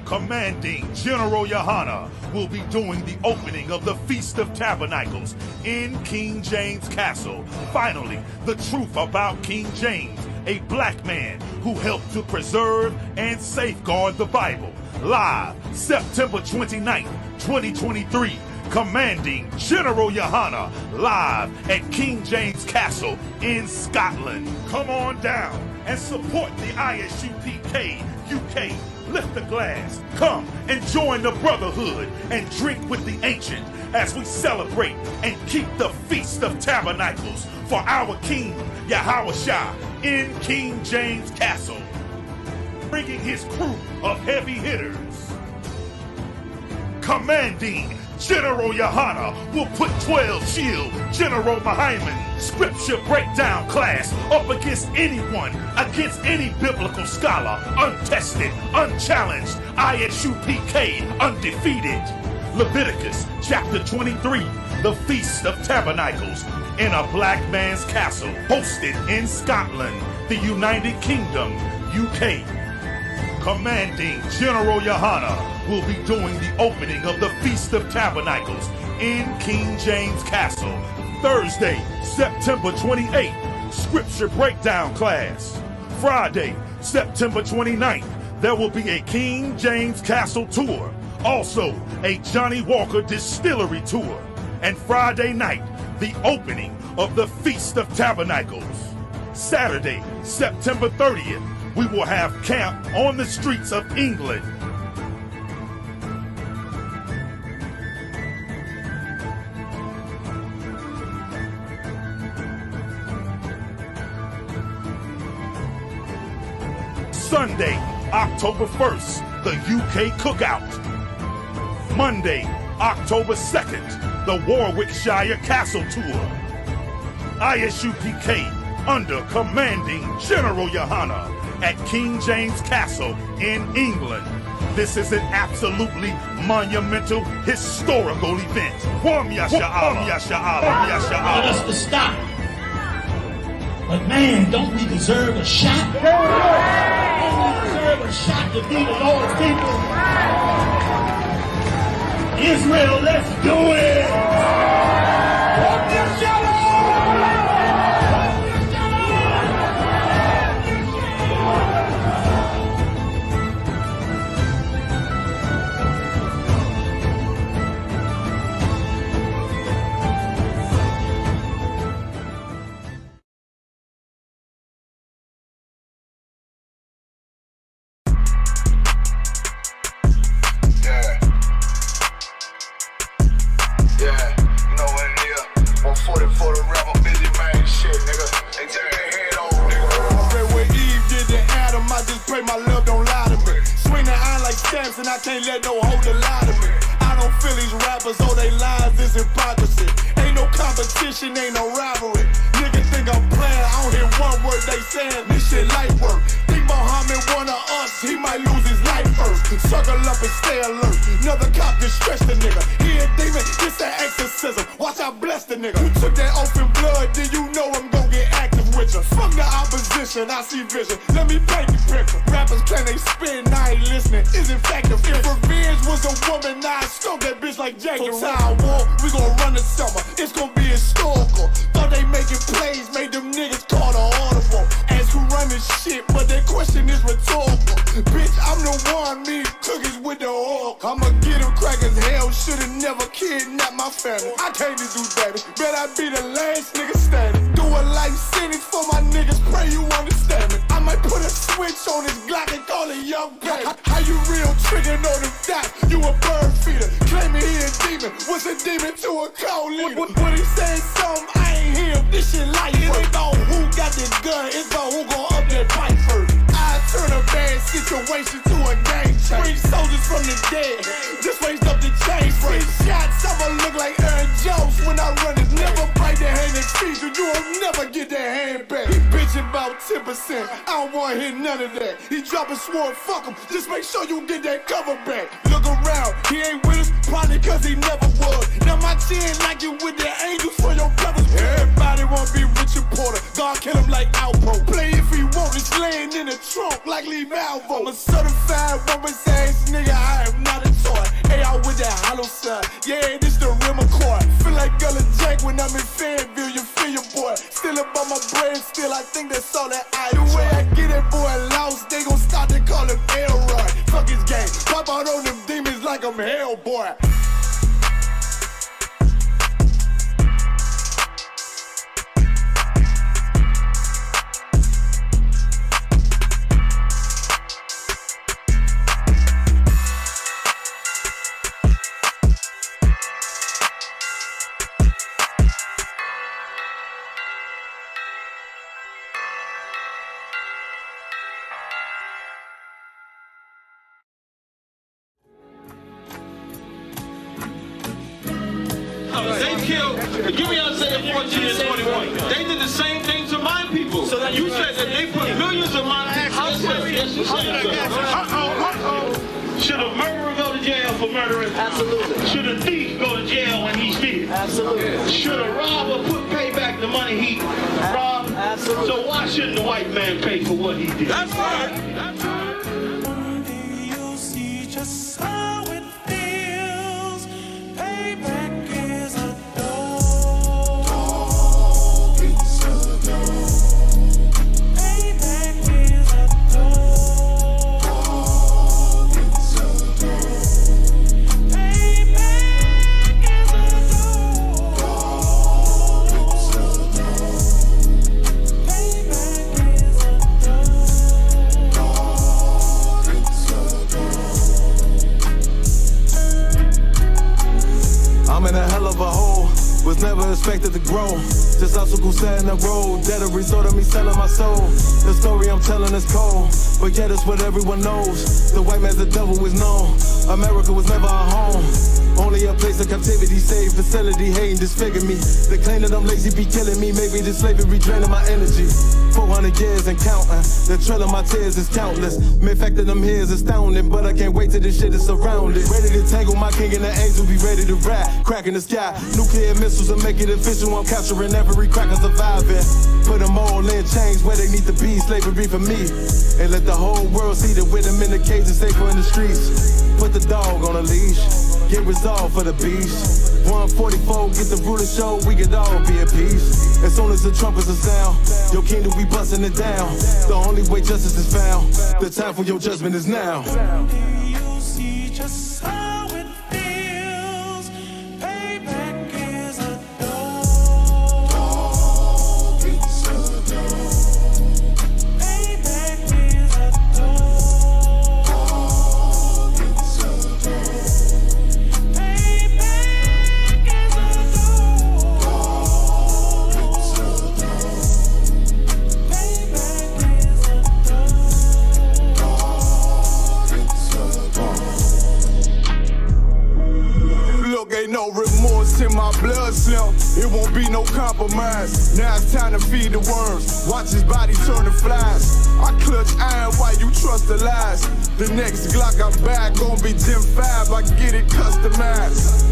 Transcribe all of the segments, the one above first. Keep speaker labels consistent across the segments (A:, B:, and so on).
A: Commanding General Yohana will be doing the opening of the Feast of Tabernacles in King James Castle. Finally, the truth about King James, a black man who helped to preserve and safeguard the Bible. Live September 29th, 2023. Commanding General Yohana, live at King James Castle in Scotland. Come on down and support the ISUPK UK. Lift a glass, come and join the brotherhood and drink with the ancient as we celebrate and keep the Feast of Tabernacles for our King Yahushua in King James Castle, bringing his crew of heavy hitters. Commanding General Yohana will put 12 shield General Muhammad scripture breakdown class up against anyone, against any biblical scholar, untested, unchallenged, ISUPK undefeated. Leviticus chapter 23, the Feast of Tabernacles in a black man's castle, hosted in Scotland, the United Kingdom, UK. Commanding General Yohana will be doing the opening of the Feast of Tabernacles in King James Castle, Thursday, September 28th, Scripture Breakdown class. Friday, September 29th, there will be a King James Castle tour, also a Johnny Walker Distillery tour, and Friday night, the opening of the Feast of Tabernacles. Saturday, September 30th, we will have camp on the streets of England. Sunday, October 1st, the UK Cookout. Monday, October 2nd, the Warwickshire Castle Tour. ISUPK under Commanding General Yohana at King James Castle in England. This is an absolutely monumental, historical event. Let
B: us to stop. But man, don't we deserve a shot? Don't we deserve a shot to be the Lord's people? Israel, let's do it!
C: And I can't let no holder lie to me. I don't feel these rappers, oh they lies is hypocrisy. Ain't no competition, ain't no rivalry. Niggas think I'm playing, I don't hear one word they saying. This shit light work. Think Muhammad one of us, he might lose his life first. Circle up and stay alert. Another cop can stretch the nigga. He a demon, this an exorcism. Watch I bless the nigga. Who took that oath in blood, then you know I'm gon' get active with you. Fuck the opposition, I see vision. Let me paint the picture. Rappers claim they spin, I ain't listening. Is it fact if revenge was a woman, now I stroke that bitch like Jackie. So time war, we gon' run the summer. It's gon' be historical. Thought they making plays, made them niggas call the audible. Ask who run this shit, but that question is rhetorical. Bitch, I'm the one, me cookies with the oil. I'ma get them crackers, hell should've never kidnapped my family. I can't do that. Bet I be the last nigga standing. Do a life sentence for my niggas, pray you understand me. I might put a switch on this Glock and call it young baby. How you real trigger know the dots? You a bird feeder, claiming he a demon. What's a demon to a cold leader? What he saying something, I ain't hear. This shit light. It ain't about who got the gun, it's about who gon' up that fight first. I turn a bad situation to a game changer. Bring soldiers from the dead, just raised up the chain frame. Shots, I'ma look like Aaron Jones when I run it. Never bite the hand and feed you, you'll never get that hand back. He bitchin' about 10%, I don't wanna hear none of that. He dropping sword, fuck him, just make sure you get that cover back. Look around, he ain't with us, probably cause he never was. Now my chin like you with the angels for your brothers. Everybody wanna be Richard Porter, God kill him like Alpo. Play if he want, it's laying in the trunk like Lee Malvo. I'm a certified woman's ass nigga, still I think that's all that I do. The way I get that boy lost, they gon' start to call him Elroy. Fuck his game, pop out on them demons like I'm Hellboy.
D: They killed, give me Isaiah 14 and 21. They did the same thing to my people. So that you said that they put millions of my people. How serious? Should a murderer go to jail for murdering? Absolutely. Should a thief go to jail when he steals? Absolutely. Should a robber pay back the money he robbed? Absolutely. So why shouldn't the white man pay for what he did? That's right. That's right.
E: You'll see just how it feels. Payback is a dog. It's a dog. Payback is a dog. It's a dog. Payback is a dog. It's a dog. Payback is a
C: I'm in a hell of a hole, was never expected to grow. Just obstacles set in the road, that a result of me selling my soul. The story I'm telling is cold, but yet it's what everyone knows. The white man's the devil is known. America was never our home, only a place of captivity, safe facility, hating, disfigure me. They claim that I'm lazy, be killing me. Maybe this slavery draining my energy. 400 years and counting, the trail of my tears is countless. Main fact that I'm here is astounding, but I can't wait till this shit is surrounded. Ready to tangle my king and the angel, be ready to rap. Crack in the sky, nuclear missiles will make it official. I'm capturing every cracker surviving. Put them all in chains where they need to be, slavery for me. And let the whole world see that with them in the cage and safer in the streets. Put the dog on a leash, get resolved for the beast. 144, get the ruler show, we could all be at peace. As soon as the trumpets are sound, your kingdom we busting it down. The only way justice is found, the time for your judgment is now.
E: You'll see just how it feels. Payback is a dog. It's a dog. Payback is a dog. It's a dog. Payback is a dog. It's a dog. Payback is a
C: Look, ain't no remorse in my blood slim. It won't be no compromise. Now it's time to feed the worms. Watch his body turn to flies. I clutch iron while you trust the lies. The next Glock I buy gon' be Gen 5. I get it customized.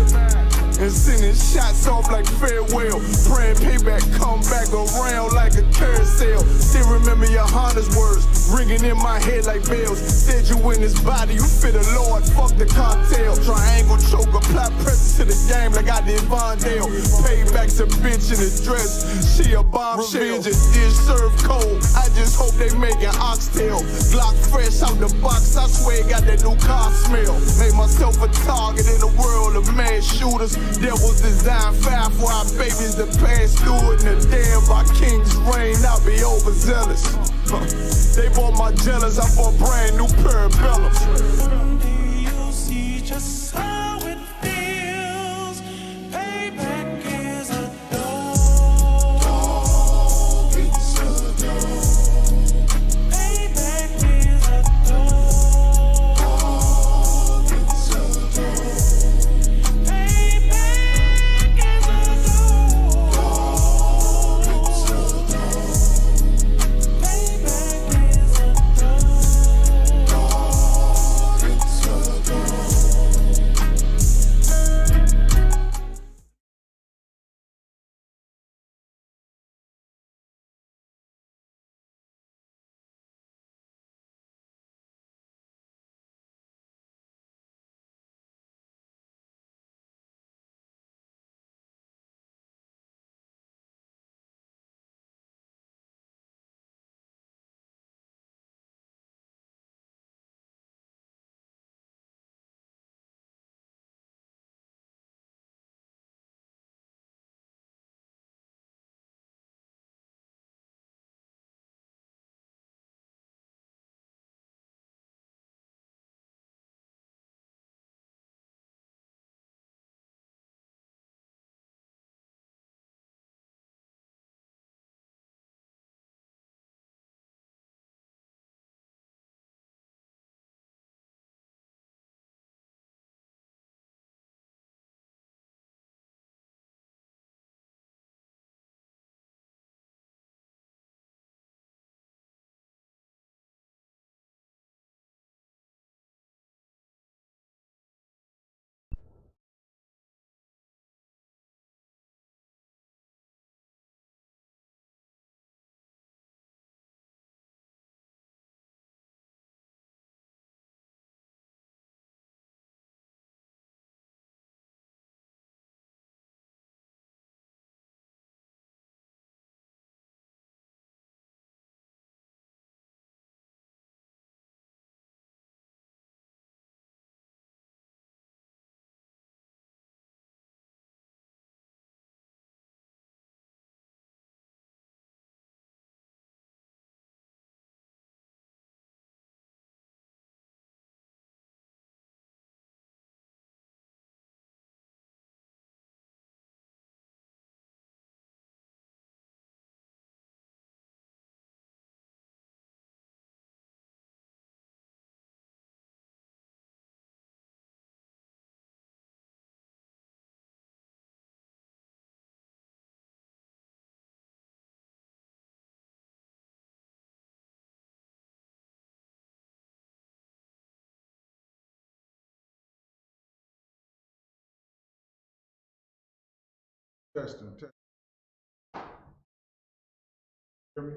C: And sending shots off like farewell. Praying payback come back around like a carousel. Still remember your Honda's words ringing in my head like bells. Said you in this body, you fit a Lord, fuck the cartel. Triangle choke, apply pressure to the game like I did Vondale. Payback's a bitch in a dress, she a bombshell. Revenge is served cold, I just hope they making oxtail. Glock fresh out the box, I swear it got that new car smell. Made myself a target in a world of mass shooters. Devils design fire for our babies to pass through it. And the damn by king's reign, I'll be overzealous. They bought my jealous, I bought brand new parabellums.
E: You'll see just how it feels. Payback is a dog. It's a dog. Payback is a dog. It's a dog. Payback is a dog. It's a dog. Payback is a dog. It's a dog.
F: Testing, testing. Hear me?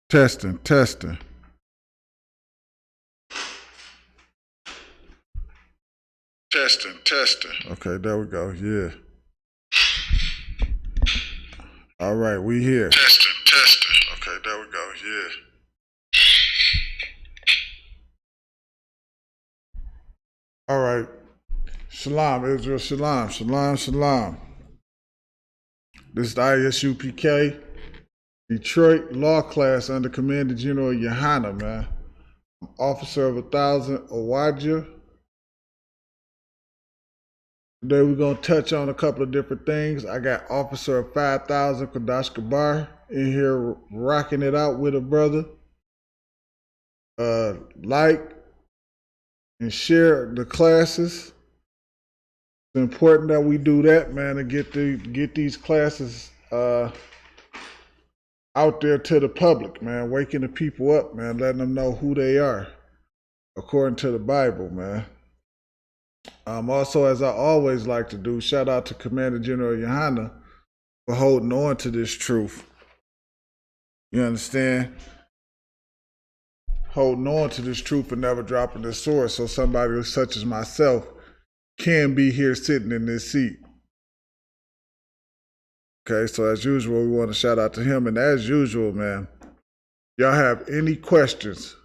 F: Testing, testing. Testing, testing. Okay, there we go. Yeah. All right, we here. Testing, testing. Okay, there we go. Yeah. All right. Shalom, Israel. Shalom, shalom, shalom. This is the ISUPK Detroit Law Class under Commander General Yohana, man. I'm Officer of 1,000 Owaja. Today we're going to touch on a couple of different things. I got Officer of 5,000 Kadash Kabar in here rocking it out with a brother. Like and share the classes. It's important that we do that, man, and get these classes out there to the public, man, waking the people up, man, letting them know who they are according to the Bible, man. Also, as I always like to do, shout out to Commander General Yohana for holding on to this truth. You understand? Holding on to this truth and never dropping the sword, so somebody such as myself can be here sitting in this seat. Okay, so as usual, we want to shout out to him. And as usual, man, y'all have any questions,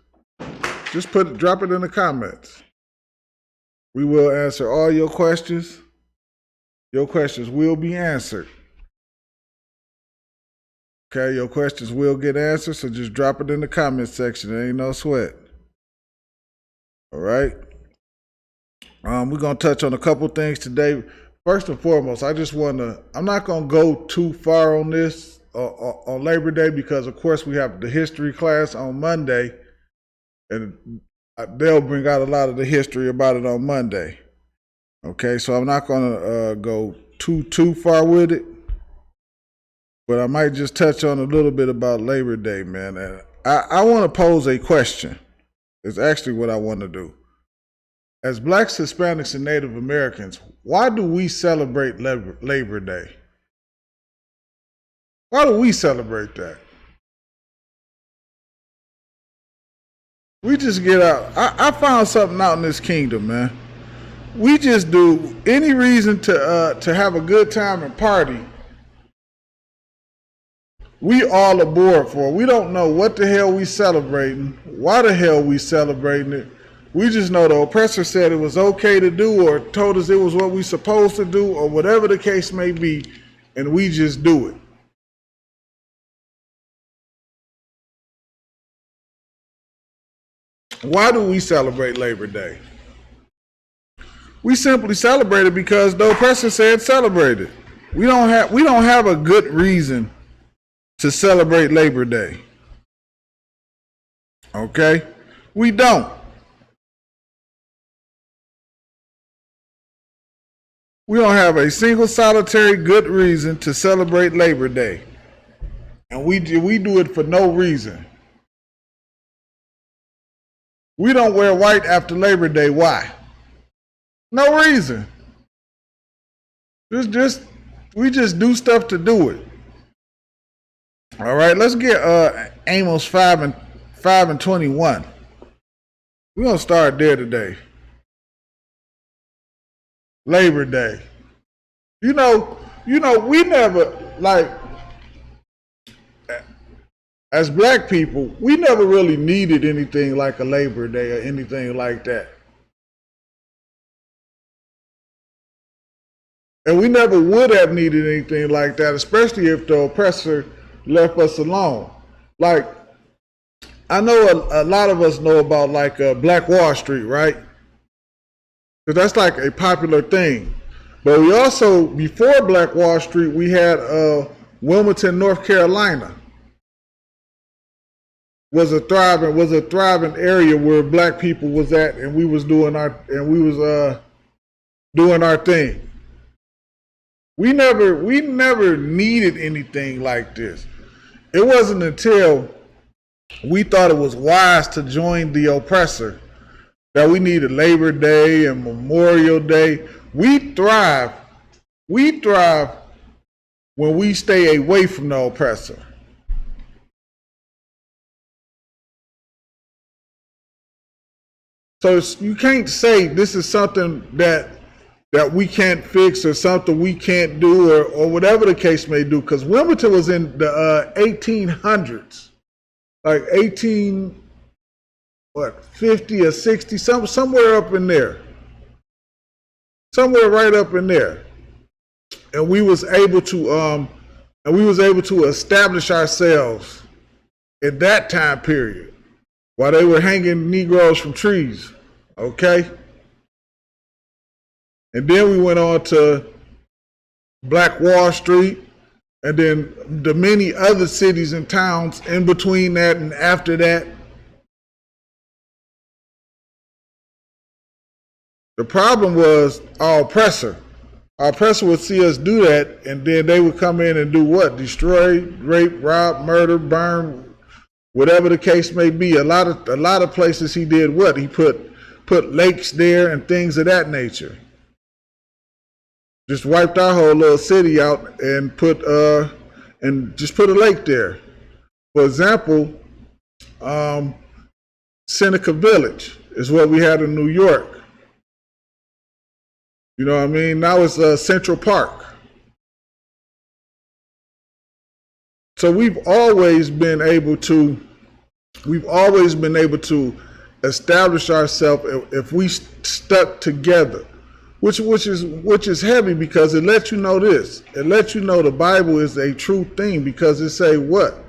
F: just drop it in the comments. We will answer all your questions. Your questions will be answered. Okay, your questions will get answered, so just drop it in the comment section. There ain't no sweat. All right? We're going to touch on a couple things today. First and foremost, I'm not going to go too far on this on Labor Day because, of course, we have the history class on Monday, and they'll bring out a lot of the history about it on Monday. Okay, so I'm not going to go too far with it, but I might just touch on a little bit about Labor Day, man. And I want to pose a question. It's actually what I want to do. As Blacks, Hispanics, and Native Americans, why do we celebrate Labor Day? Why do we celebrate that? We just get out. I found something out in this kingdom, man. We just do any reason to have a good time and party. We all aboard for it. We don't know what the hell we celebrating, why the hell we celebrating it. We just know the oppressor said it was okay to do or told us it was what we supposed to do or whatever the case may be, and we just do it. Why do we celebrate Labor Day? We simply celebrate it because the oppressor said celebrate it. We don't have a good reason to celebrate Labor Day. Okay? We don't. We don't have a single solitary good reason to celebrate Labor Day. And we do it for no reason. We don't wear white after Labor Day. Why? No reason. We just do stuff to do it. All right, let's get Amos 5 and 21. We're gonna start there today. Labor Day. You know, we never, like, as black people, we never really needed anything like a Labor Day or anything like that. And we never would have needed anything like that, especially if the oppressor left us alone. Like, I know a lot of us know about like Black Wall Street, right? Because that's like a popular thing. But we also, before Black Wall Street, we had Wilmington, North Carolina. Was a thriving area where black people was at, and we was doing our thing. We never needed anything like this. It wasn't until we thought it was wise to join the oppressor that we needed Labor Day and Memorial Day. We thrive when we stay away from the oppressor. So you can't say this is something that we can't fix or something we can't do or whatever the case may do, because Wilmington was in the 1800s, like 50 or 60, somewhere up in there, somewhere right up in there, and we was able to establish ourselves in that time period while they were hanging Negroes from trees, okay? And then we went on to Black Wall Street, and then the many other cities and towns in between that and after that. The problem was our oppressor. Our oppressor would see us do that, and then they would come in and do what? Destroy, rape, rob, murder, burn, whatever the case may be. A lot of places he did what? He put lakes there and things of that nature. Just wiped our whole little city out and just put a lake there. For example, Seneca Village is what we had in New York. You know what I mean? Now it's Central Park. So we've always been able to establish ourselves if we stuck together. Which is heavy, because it lets you know this. It lets you know the Bible is a true thing, because it say what?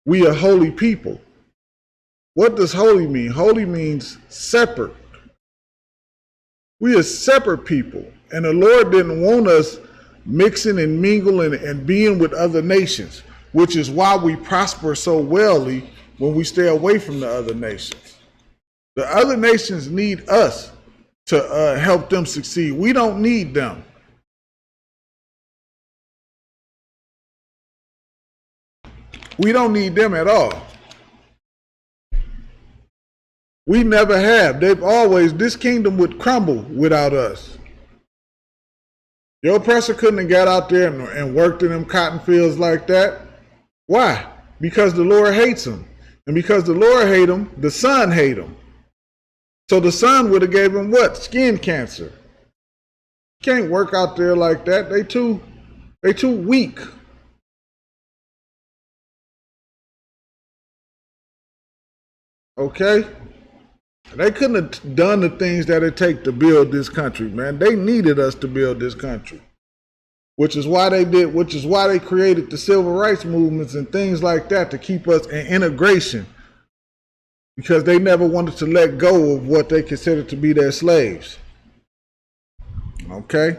F: We are holy people. What does holy mean? Holy means separate. We are separate people, and the Lord didn't want us mixing and mingling and being with other nations, which is why we prosper so wellly when we stay away from the other nations. The other nations need us to help them succeed. We don't need them. We don't need them at all. We never have. This kingdom would crumble without us. Your oppressor couldn't have got out there and worked in them cotton fields like that. Why? Because the Lord hates them. And because the Lord hates them, the son hates them. So the son would have gave him what? Skin cancer. Can't work out there like that. They too weak. Okay? They couldn't have done the things that it take to build this country, man. They needed us to build this country. Which is why they created the civil rights movements and things like that, to keep us in integration. because they never wanted to let go of what they considered to be their slaves. Okay?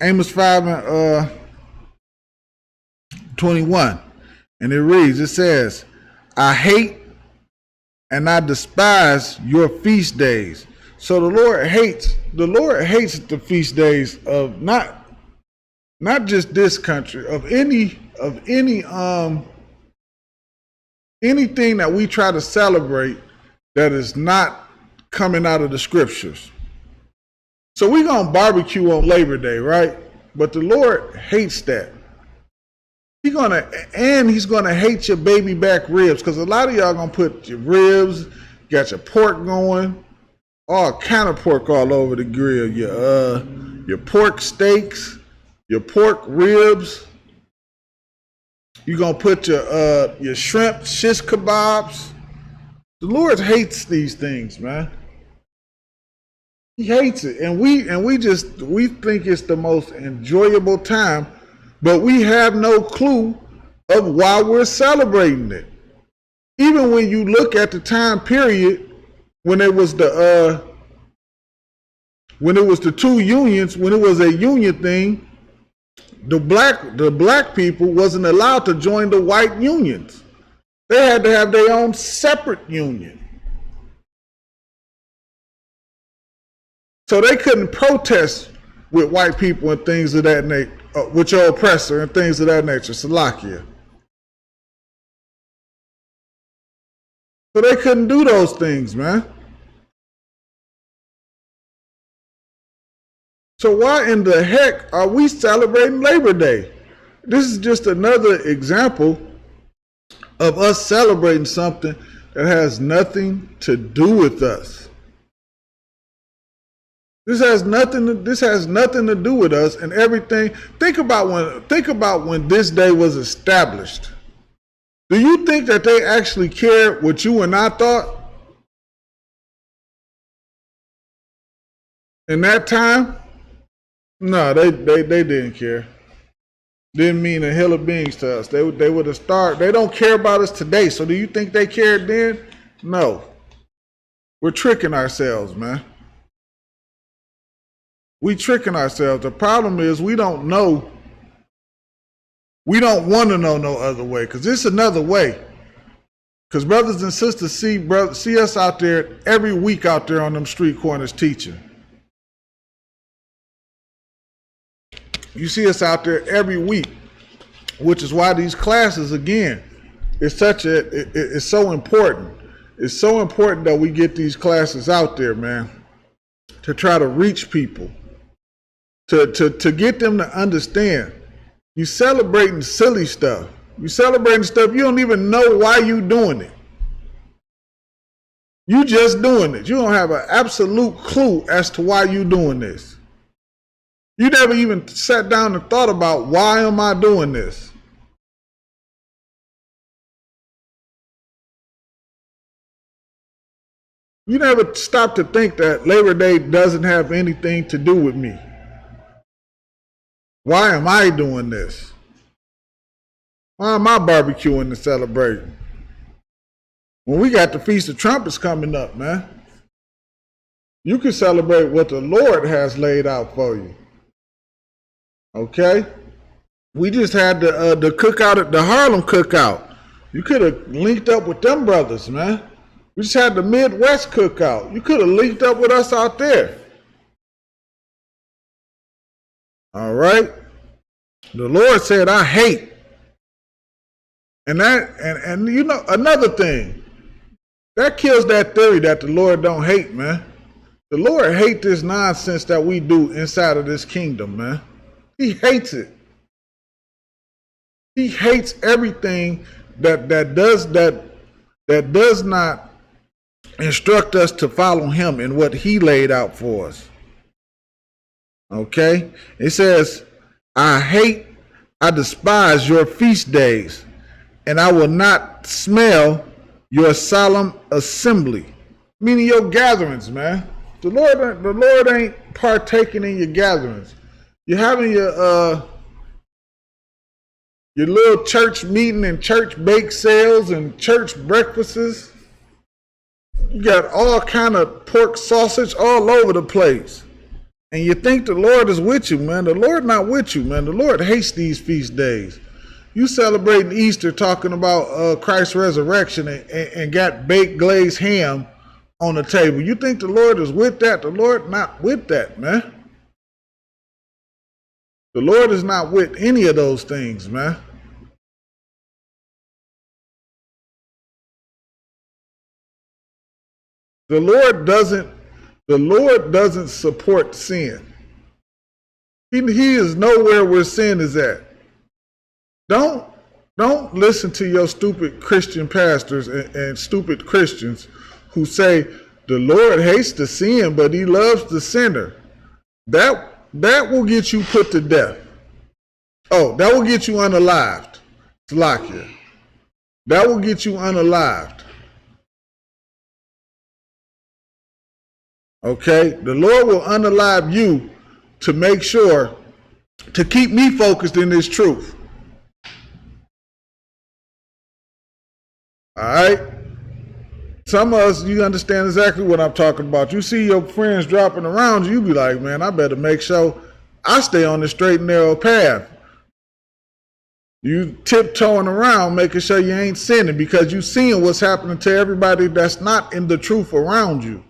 F: Amos 5 and 21. And it reads, it says, I hate and I despise your feast days. So the Lord hates the feast days of not just this country, of anything that we try to celebrate that is not coming out of the scriptures. So we're going to barbecue on Labor Day, right? But the Lord hates that. He's going to hate your baby back ribs, because a lot of y'all going to put your ribs, got your pork going, all kind of pork all over the grill, your pork steaks, your pork ribs. You're going to put your shrimp shish kebabs. The Lord hates these things, man. He hates it. And we think it's the most enjoyable time, but we have no clue of why we're celebrating it. Even when you look at the time period when it was the two unions, when it was a union thing, the black people wasn't allowed to join the white unions. They had to have their own separate union. So they couldn't protest with white people and things of that nature, with your oppressor and things of that nature, Salakia. So they couldn't do those things, man. So why in the heck are we celebrating Labor Day? This is just another example of us celebrating something that has nothing to do with us. This has nothing to do with us and everything. Think about when this day was established. Do you think that they actually cared what you and I thought? In that time? No, they didn't care. Didn't mean a hill of beans to us. They would have started. They don't care about us today. So do you think they cared then? No. We're tricking ourselves, man. We tricking ourselves. The problem is we don't know. We don't want to know no other way, because it's another way. Because brothers and sisters see us out there every week out there on them street corners teaching. You see us out there every week, which is why these classes, again, it's so important. It's so important that we get these classes out there, man, to try to reach people, to get them to understand. You celebrating silly stuff. You celebrating stuff you don't even know why you doing it. You just doing it. You don't have an absolute clue as to why you doing this. You never even sat down and thought about, why am I doing this? You never stopped to think that Labor Day doesn't have anything to do with me. Why am I doing this? Why am I barbecuing and celebrating? When we got the Feast of Trumpets coming up, man. You can celebrate what the Lord has laid out for you. Okay? We just had the cookout at the Harlem cookout. You could have linked up with them brothers, man. We just had the Midwest cookout. You could have linked up with us out there. All right? The Lord said, I hate. And you know, another thing, that kills that theory that the Lord don't hate, man. The Lord hates this nonsense that we do inside of this kingdom, man. He hates it. He hates everything that does not instruct us to follow him in what he laid out for us. Okay? It says, I despise your feast days, and I will not smell your solemn assembly. Meaning your gatherings, man. The Lord ain't partaking in your gatherings. You're having your little church meeting and church bake sales and church breakfasts. You got all kind of pork sausage all over the place. And you think the Lord is with you, man. The Lord not with you, man. The Lord hates these feast days. You celebrating Easter talking about Christ's resurrection and got baked glazed ham on the table. You think the Lord is with that? The Lord not with that, man. The Lord is not with any of those things, man. The Lord doesn't support sin. He is nowhere where sin is at. Don't listen to your stupid Christian pastors and stupid Christians who say the Lord hates the sin, but he loves the sinner. That will get you put to death. Oh, that will get you unalived. Slakia. That will get you unalived. Okay? The Lord will unalive you to make sure to keep me focused in this truth. All right? Some of us, you understand exactly what I'm talking about. You see your friends dropping around you, be like, man, I better make sure I stay on the straight and narrow path. You tiptoeing around, making sure you ain't sinning because you seeing what's happening to everybody that's not in the truth around you.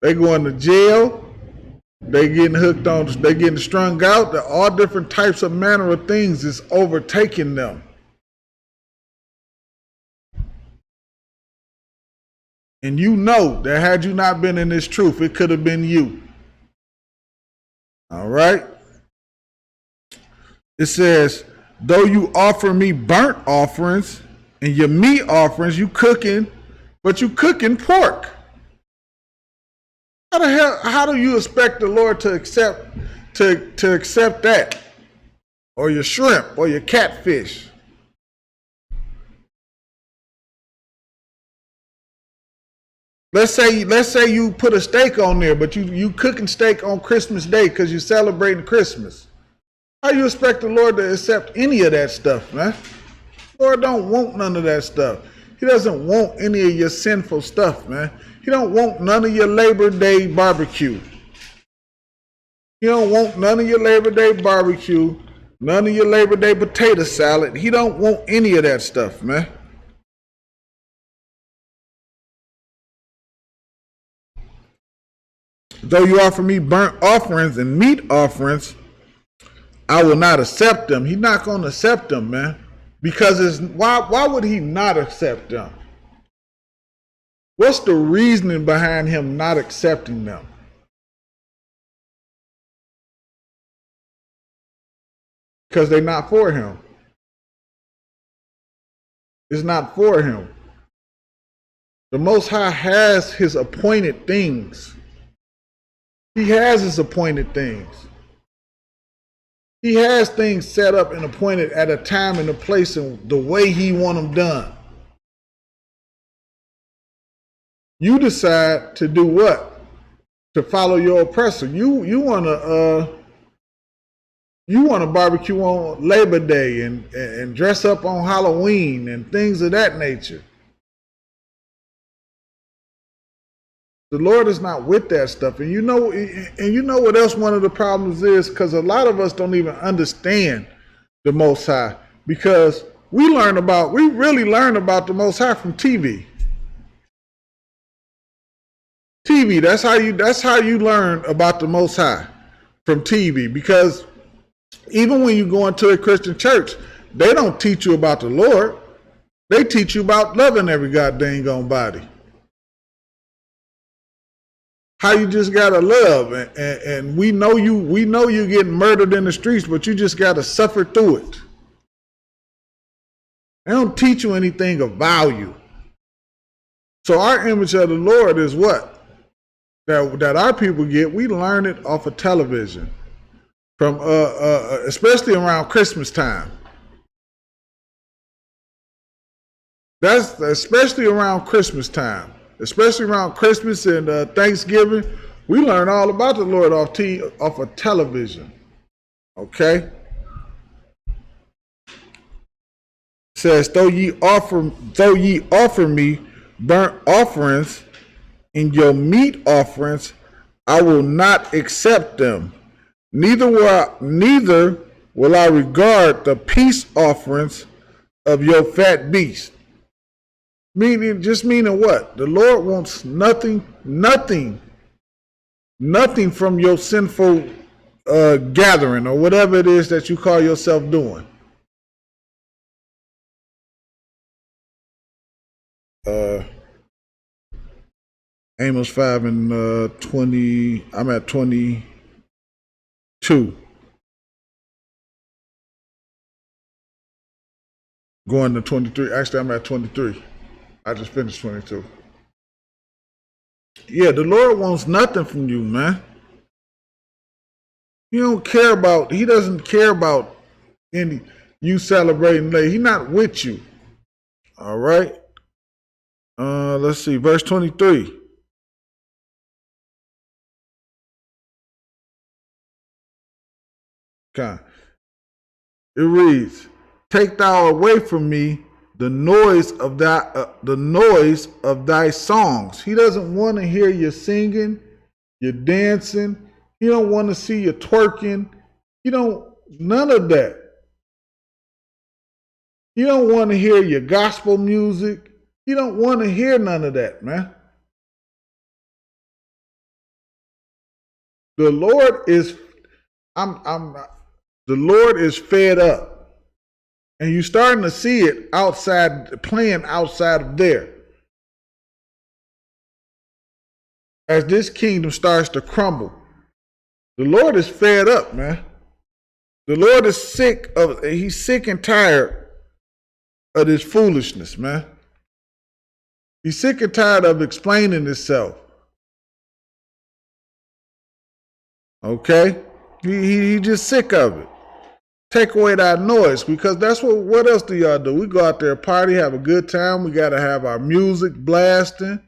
F: They going to jail. They getting hooked on, they getting strung out. All different types of manner of things is overtaking them. And you know that had you not been in this truth, it could have been you. All right? It says, though you offer me burnt offerings and your meat offerings, you cooking, but you cooking pork. How do you expect the Lord to accept that? Or your shrimp or your catfish? Let's say you put a steak on there, but you cooking steak on Christmas Day because you're celebrating Christmas. How you expect the Lord to accept any of that stuff, man? The Lord don't want none of that stuff. He doesn't want any of your sinful stuff, man. He don't want none of your Labor Day barbecue. He don't want none of your Labor Day barbecue, none of your Labor Day potato salad. He don't want any of that stuff, man. Though you offer me burnt offerings and meat offerings, I will not accept them. He's not going to accept them, man. Because why would he not accept them? What's the reasoning behind him not accepting them? Because they're not for him. It's not for him. The Most High has his appointed things. He has his appointed things. He has things set up and appointed at a time and a place and the way he want them done. You decide to do what? To follow your oppressor. You want to barbecue on Labor Day and dress up on Halloween and things of that nature. The Lord is not with that stuff. And you know what else one of the problems is? Because a lot of us don't even understand the Most High. Because we really learn about the Most High from TV. TV, that's how you learn about the Most High, from TV. Because even when you go into a Christian church, they don't teach you about the Lord. They teach you about loving every goddamn gone body. How you just gotta love, and we know you getting murdered in the streets, but you just gotta suffer through it. They don't teach you anything of value. So our image of the Lord is what? That our people get, we learn it off of television. From especially around Christmas time. That's especially around Christmas time. Especially around Christmas and Thanksgiving, we learn all about the Lord off of television. Okay? It says, though ye offer me burnt offerings and your meat offerings, I will not accept them. Neither will I regard the peace offerings of your fat beast. Meaning what? The Lord wants nothing from your sinful gathering or whatever it is that you call yourself doing. Amos 5 and 20. I'm at 22. Going to 23. Actually, I'm at 23. I just finished 22. Yeah, the Lord wants nothing from you, man. He doesn't care about any you celebrating late. He's not with you. All right. Let's see, verse 23. Okay. It reads, "Take thou away from me the noise of thy songs." He doesn't want to hear you singing, you dancing. He don't want to see you twerking. None of that. He don't want to hear your gospel music. He don't want to hear none of that, man. The Lord is fed up. And you're starting to see it playing outside of there. As this kingdom starts to crumble. The Lord is fed up, man. The Lord is he's sick and tired of this foolishness, man. He's sick and tired of explaining himself. Okay? He just sick of it. Take away that noise, because that's what else do y'all do? We go out there, party, have a good time. We got to have our music blasting.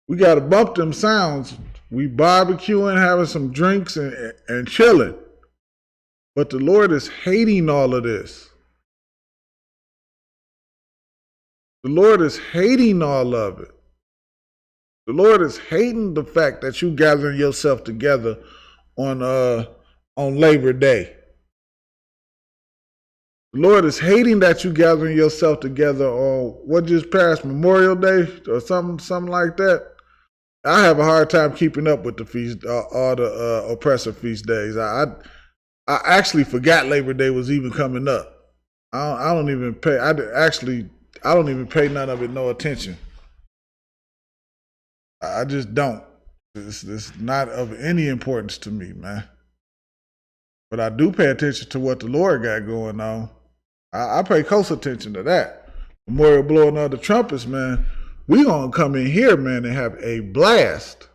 F: We got to bump them sounds. We barbecuing, having some drinks and chilling. But the Lord is hating all of this. The Lord is hating all of it. The Lord is hating the fact that you gathering yourself together on Labor Day. The Lord is hating that you gathering yourself together on what just passed, Memorial Day or something like that. I have a hard time keeping up with the feast, all the oppressive feast days. I actually forgot Labor Day was even coming up. I don't even pay. I don't even pay none of it no attention. I just don't. It's not of any importance to me, man. But I do pay attention to what the Lord got going on. I pay close attention to that. Memorial blowing of the trumpets, man. We gonna come in here, man, and have a blast.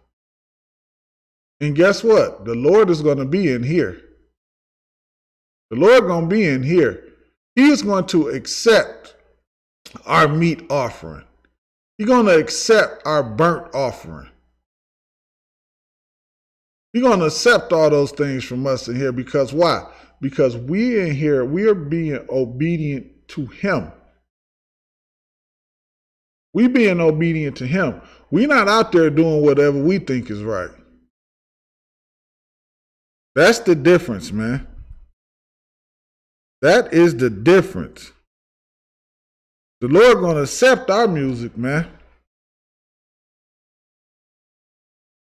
F: And guess what? The Lord is gonna be in here. The Lord gonna be in here. He is going to accept our meat offering. He's gonna accept our burnt offering. He's gonna accept all those things from us in here, because why? Because we in here, we are being obedient to him. We being obedient to him. We're not out there doing whatever we think is right. That's the difference, man. That is the difference. The Lord gonna accept our music, man.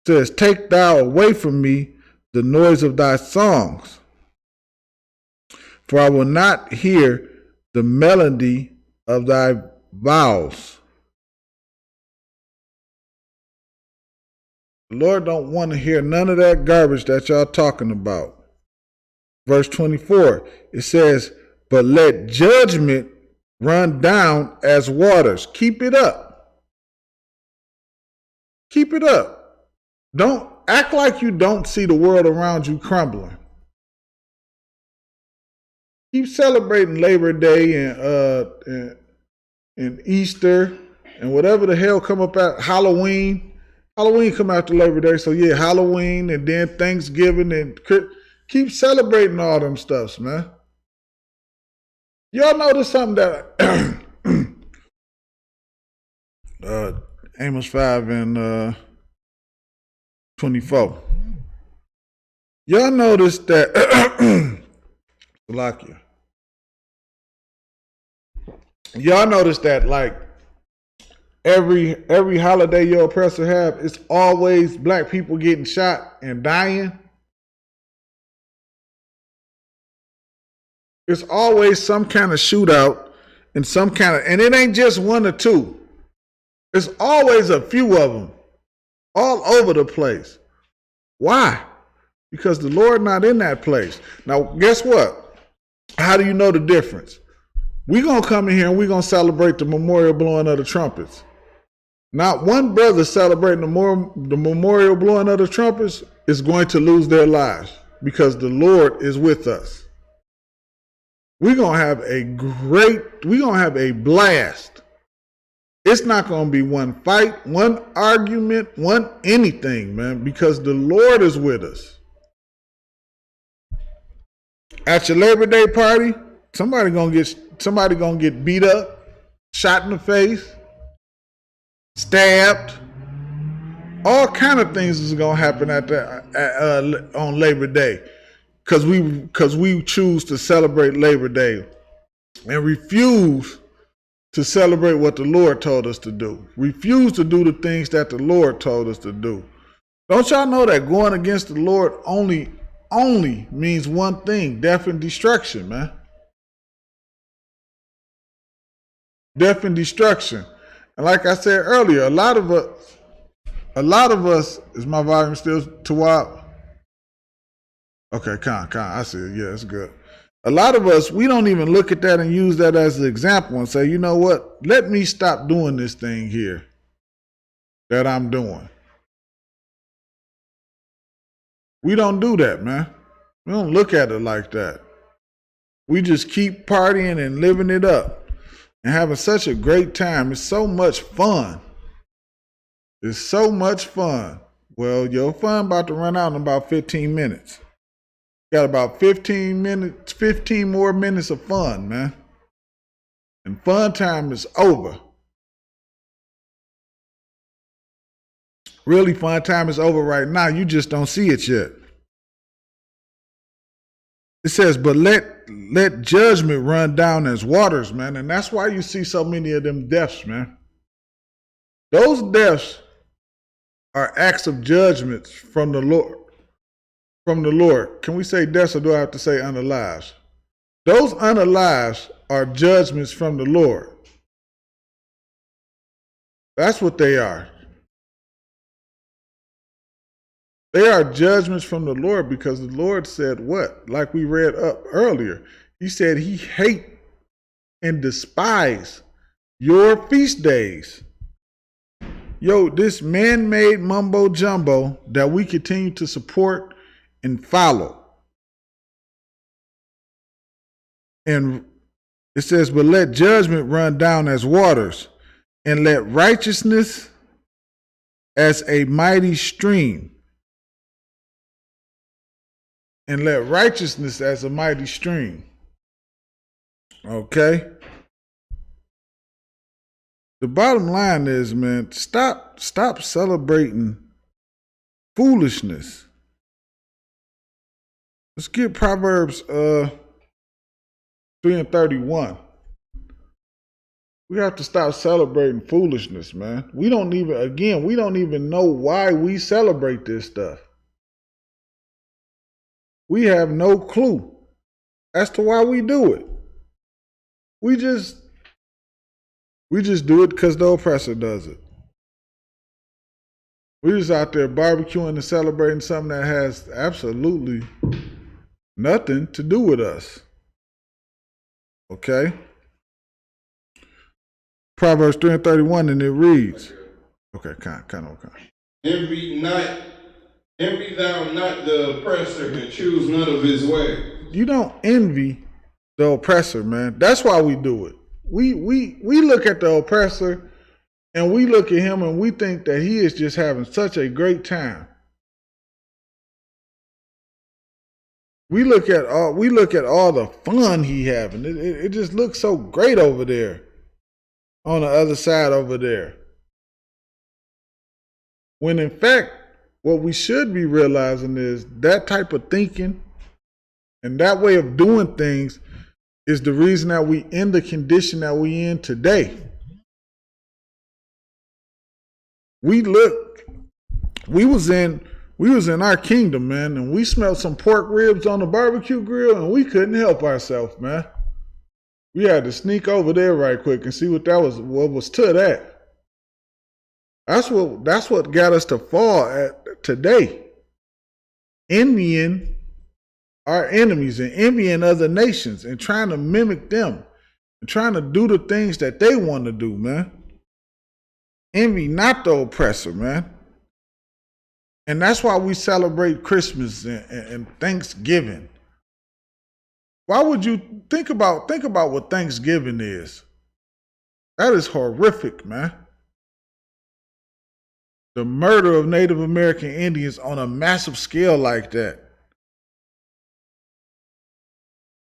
F: It says, "Take thou away from me the noise of thy songs, for I will not hear the melody of thy vows." The Lord don't want to hear none of that garbage that y'all talking about. Verse 24, it says, "But let judgment run down as waters." Keep it up. Keep it up. Don't act like you don't see the world around you crumbling. Keep celebrating Labor Day and Easter and whatever the hell come up at Halloween. Halloween come after Labor Day, so yeah, Halloween and then Thanksgiving, and keep celebrating all them stuffs, man. Y'all notice something that Amos 5 and 24. Y'all notice that Slovakia. Y'all notice that like every holiday your oppressor have, it's always black people getting shot and dying. It's always some kind of shootout and and it ain't just one or two. It's always a few of them all over the place. Why? Because the Lord not in that place. Now, guess what? How do you know the difference? We're going to come in here and we're going to celebrate the memorial blowing of the trumpets. Not one brother celebrating the memorial blowing of the trumpets is going to lose their lives because the Lord is with us. We're going to have a blast. It's not going to be one fight, one argument, one anything, man, because the Lord is with us. At your Labor Day party, somebody gonna get beat up, shot in the face, stabbed. All kind of things is gonna happen on Labor Day, because we choose to celebrate Labor Day and refuse to celebrate what the Lord told us to do. Refuse to do the things that the Lord told us to do. Don't y'all know that going against the Lord only means one thing: death and destruction, man. Death and destruction. And like I said earlier, a lot of us, is my volume still too wild? Okay, I see it. Yeah, it's good. A lot of us, we don't even look at that and use that as an example and say, you know what? Let me stop doing this thing here that I'm doing. We don't do that, man. We don't look at it like that. We just keep partying and living it up and having such a great time. It's so much fun. It's so much fun. Well, your fun about to run out in about 15 minutes. Got about 15 more minutes of fun, man. And fun time is over. Really, fun time is over right now. You just don't see it yet. It says, but let judgment run down as waters, man. And that's why you see so many of them deaths, man. Those deaths are acts of judgments from the Lord. From the Lord. Can we say deaths or do I have to say unalives? Those unalives are judgments from the Lord. That's what they are. They are judgments from the Lord because the Lord said what? Like we read up earlier. He said he hate and despise your feast days. Yo, this man-made mumbo jumbo that we continue to support and follow. And it says, but let judgment run down as waters, and let righteousness as a mighty stream. And let righteousness as a mighty stream. Okay? The bottom line is, man, stop celebrating foolishness. Let's get Proverbs 3 and 31. We have to stop celebrating foolishness, man. We don't even know why we celebrate this stuff. We have no clue as to why we do it. We just do it because the oppressor does it. We're just out there barbecuing and celebrating something that has absolutely nothing to do with us. Okay? Proverbs 3 and 31, and it reads. Okay, kind of okay.
G: Envy thou not the oppressor, and choose none of his way.
F: You don't envy the oppressor, man. That's why we do it. We look at the oppressor and we look at him and we think that he is just having such a great time. We look at all the fun he having. It just looks so great over there on the other side over there. When in fact, what we should be realizing is that type of thinking and that way of doing things is the reason that we in the condition that we in today. We was in our kingdom, man, and we smelled some pork ribs on the barbecue grill and we couldn't help ourselves, man. We had to sneak over there right quick and see what was to that. That's what got us to fall at today. Envying our enemies and envying other nations and trying to mimic them and trying to do the things that they want to do, man. Envy not the oppressor, man. And that's why we celebrate Christmas and Thanksgiving. Why would you think about what Thanksgiving is? That is horrific, man. The murder of Native American Indians on a massive scale like that.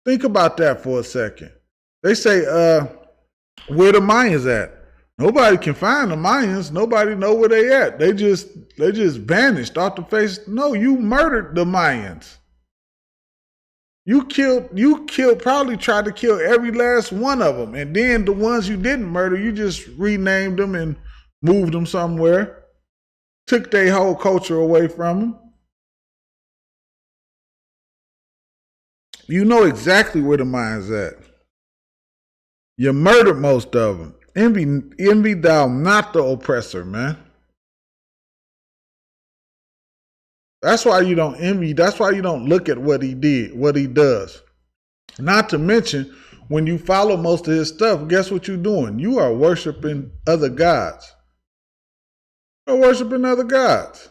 F: Think about that for a second. They say, where the Mayans at? Nobody can find the Mayans. Nobody know where they at. They just vanished off the face. No, you murdered the Mayans. You killed, probably tried to kill every last one of them. And then the ones you didn't murder, you just renamed them and moved them somewhere. Took their whole culture away from them. You know exactly where the Mayans at. You murdered most of them. Envy thou not the oppressor, man. That's why you don't envy. That's why you don't look at what he did, what he does. Not to mention, when you follow most of his stuff, guess what you're doing? You are worshiping other gods. You're worshiping other gods.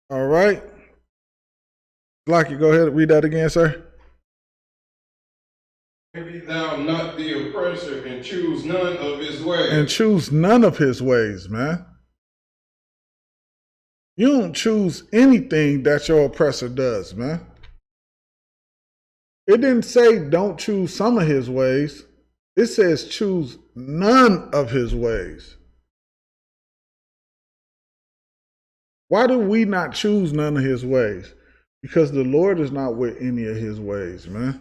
F: All right. Lucky, go ahead and read that again, sir.
G: Be thou not the oppressor, and choose none of his ways.
F: And choose none of his ways, man. You don't choose anything that your oppressor does, man. It didn't say don't choose some of his ways. It says choose none of his ways. Why do we not choose none of his ways? Because the Lord is not with any of his ways, man.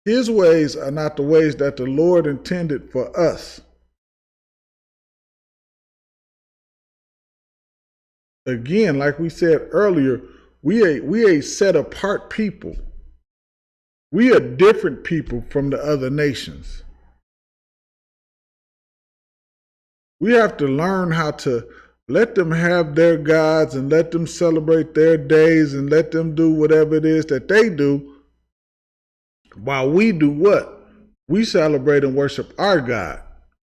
F: His ways are not the ways that the Lord intended for us. Again, like we said earlier, we a set apart people. We are different people from the other nations. We have to learn how to let them have their gods and let them celebrate their days and let them do whatever it is that they do. While we do what? We celebrate and worship our God.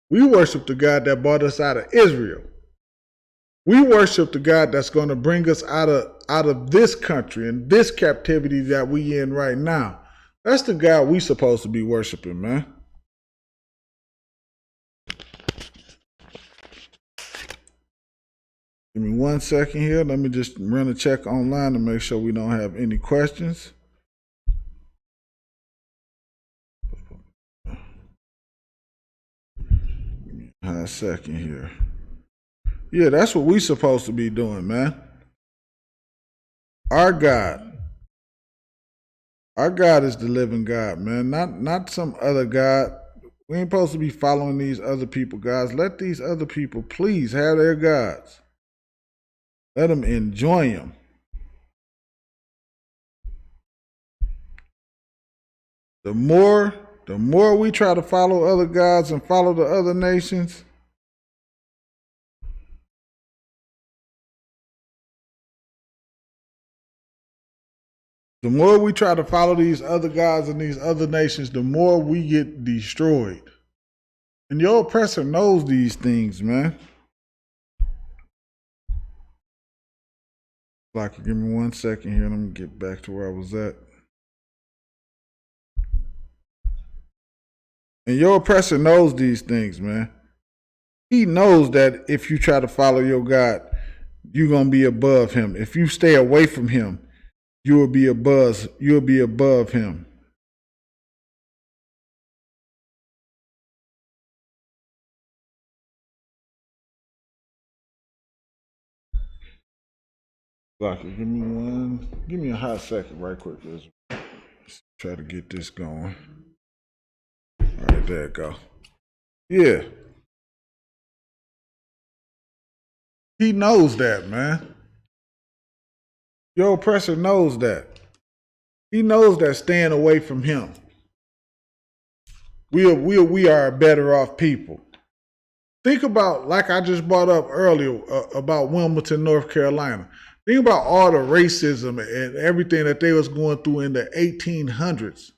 F: We worship the God that brought us out of Israel. We worship the God that's going to bring us out of this country and this captivity that we in right now. That's the God we supposed to be worshiping, man. Give me 1 second here. Let me just run a check online to make sure we don't have any questions. A second here. Yeah, that's what we supposed to be doing, man. Our God is the living God, man. Not some other God. We ain't supposed to be following these other people, guys. Let these other people please have their gods. Let them enjoy them. The more we try to follow other gods and follow the other nations, the more we try to follow these other gods and these other nations, the more we get destroyed. And your oppressor knows these things, man. Like, give me 1 second here. Let me get back to where I was at. And your oppressor knows these things, man. He knows that if you try to follow your God, you're going to be above him. If you stay away from him, you'll be above him. Blocker, give me a hot second right quick. Let's try to get this going. All right, there it go. Yeah. He knows that, man. Your oppressor knows that. He knows that staying away from him. We are better off people. Think about, like I just brought up earlier, about Wilmington, North Carolina. Think about all the racism and everything that they was going through in the 1800s.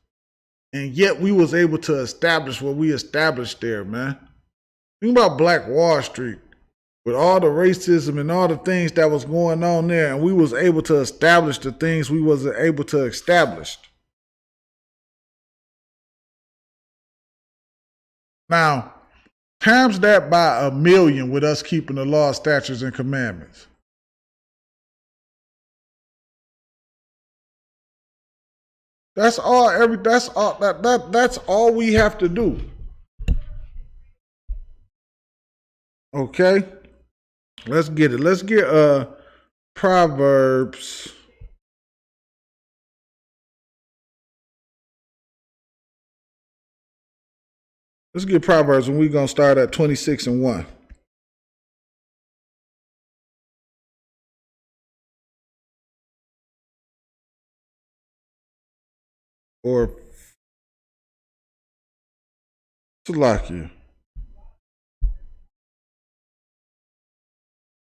F: And yet we was able to establish what we established there, man. Think about Black Wall Street with all the racism and all the things that was going on there, and we was able to establish the things we wasn't able to establish. Now, times that by 1,000,000 with us keeping the law, statutes, and commandments. That's all. That's all we have to do. Okay, let's get it. Let's get Proverbs. Let's get Proverbs, and we're gonna start at 26:1. Or Salakia.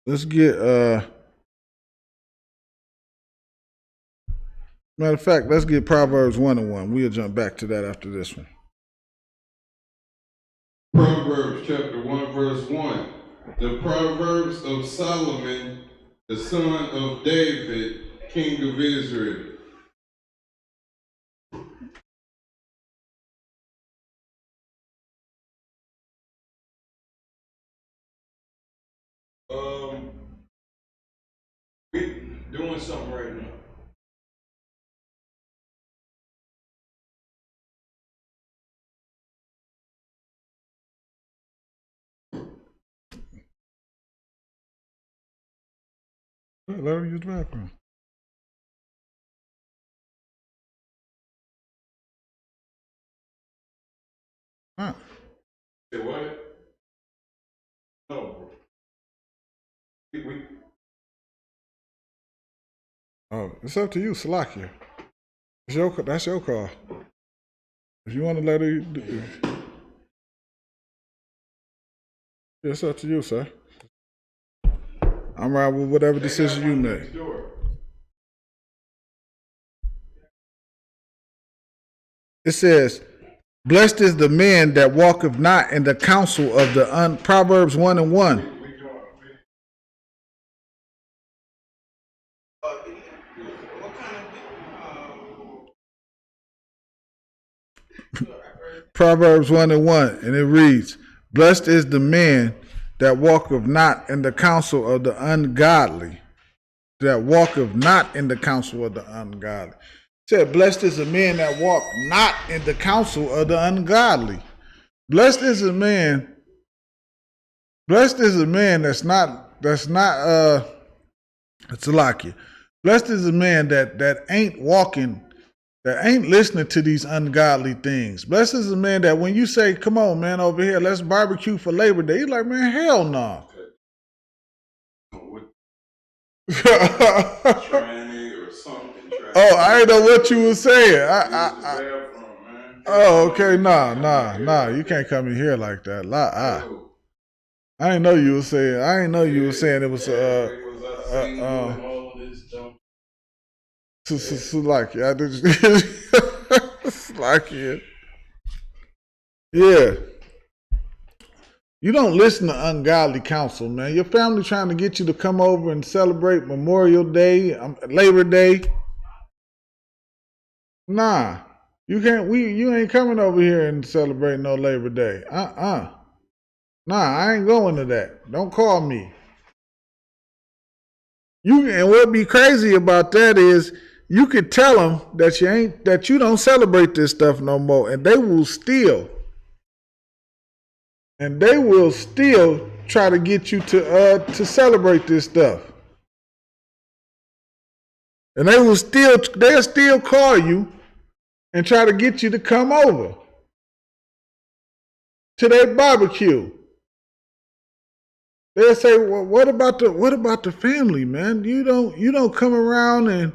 F: Let's get matter of fact, let's get Proverbs 1:1. We'll jump back to that after this one.
G: Proverbs chapter 1, verse 1. The Proverbs of Solomon, the son of David, king of Israel. We doing something right now.
F: Let her use the bathroom. Huh.
G: Say what? No. We
F: Oh, it's up to you, Salakia. That's your call. If you want to let her, it's up to you, sir. I'm right with whatever decision you make. It says, "Blessed is the man that walketh not in the counsel of the Proverbs 1:1. Proverbs 1:1, and it reads, "Blessed is the man that walketh not in the counsel of the ungodly." That walketh not in the counsel of the ungodly. It said, "Blessed is the man that walk not in the counsel of the ungodly." Blessed is a man. Blessed is a man that's not it's like you. Blessed is a man that ain't walking, that ain't listening to these ungodly things. Blessed is a man that when you say, "Come on, man, over here, let's barbecue for Labor Day," he's like, "Man, hell no."
G: Tranny or something.
F: Oh, I didn't know what you were saying. Oh, okay, nah. You can't come in here like that. I didn't know you were saying. I didn't know you were saying it was like I just like it. Yeah. You don't listen to ungodly counsel, man. Your family trying to get you to come over and celebrate Memorial Day, Labor Day. Nah, you can't. You ain't coming over here and celebrate no Labor Day. Nah, I ain't going to that. Don't call me. And what be crazy about that is you could tell them that you don't celebrate this stuff no more, and they will still. And they will still try to get you to celebrate this stuff. And they'll still call you and try to get you to come over to their barbecue. They'll say, "Well, what about the family, man? You don't come around and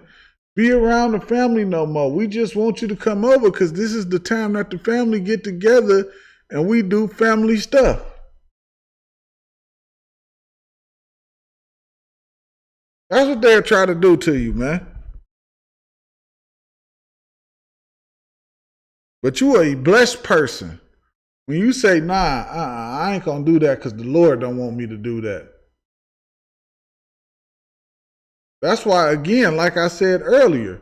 F: be around the family no more. We just want you to come over because this is the time that the family get together and we do family stuff." That's what they'll try to do to you, man. But you are a blessed person. When you say, "Nah, I ain't gonna do that because the Lord don't want me to do that." That's why, again, like I said earlier,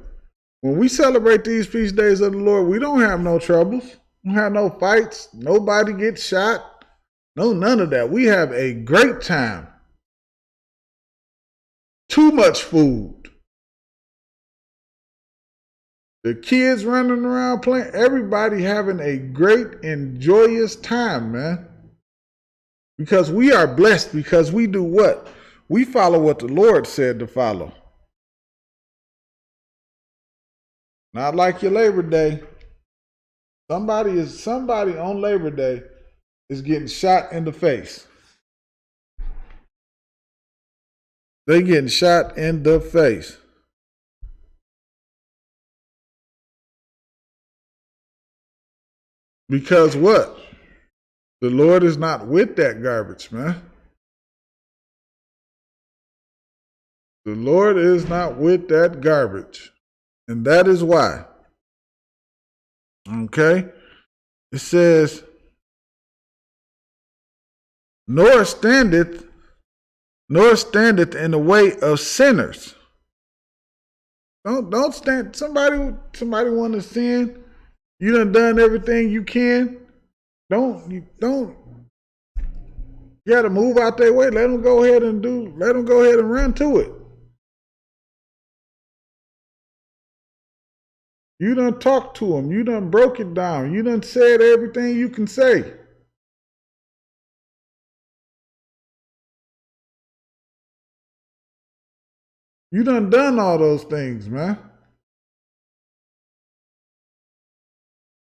F: when we celebrate these feast days of the Lord, we don't have no troubles. We don't have no fights. Nobody gets shot. No, none of that. We have a great time. Too much food. The kids running around playing. Everybody having a great and joyous time, man. Because we are blessed because we do what? We follow what the Lord said to follow. Not like your Labor Day. Somebody on Labor Day is getting shot in the face. They getting shot in the face. Because what? The Lord is not with that garbage, man. The Lord is not with that garbage. And that is why. Okay? It says, nor standeth in the way of sinners. Don't stand. Somebody want to sin. You done everything you can. You gotta move out their way. Let them go ahead and run to it. You done talked to them. You done broke it down. You done said everything you can say. You done all those things, man.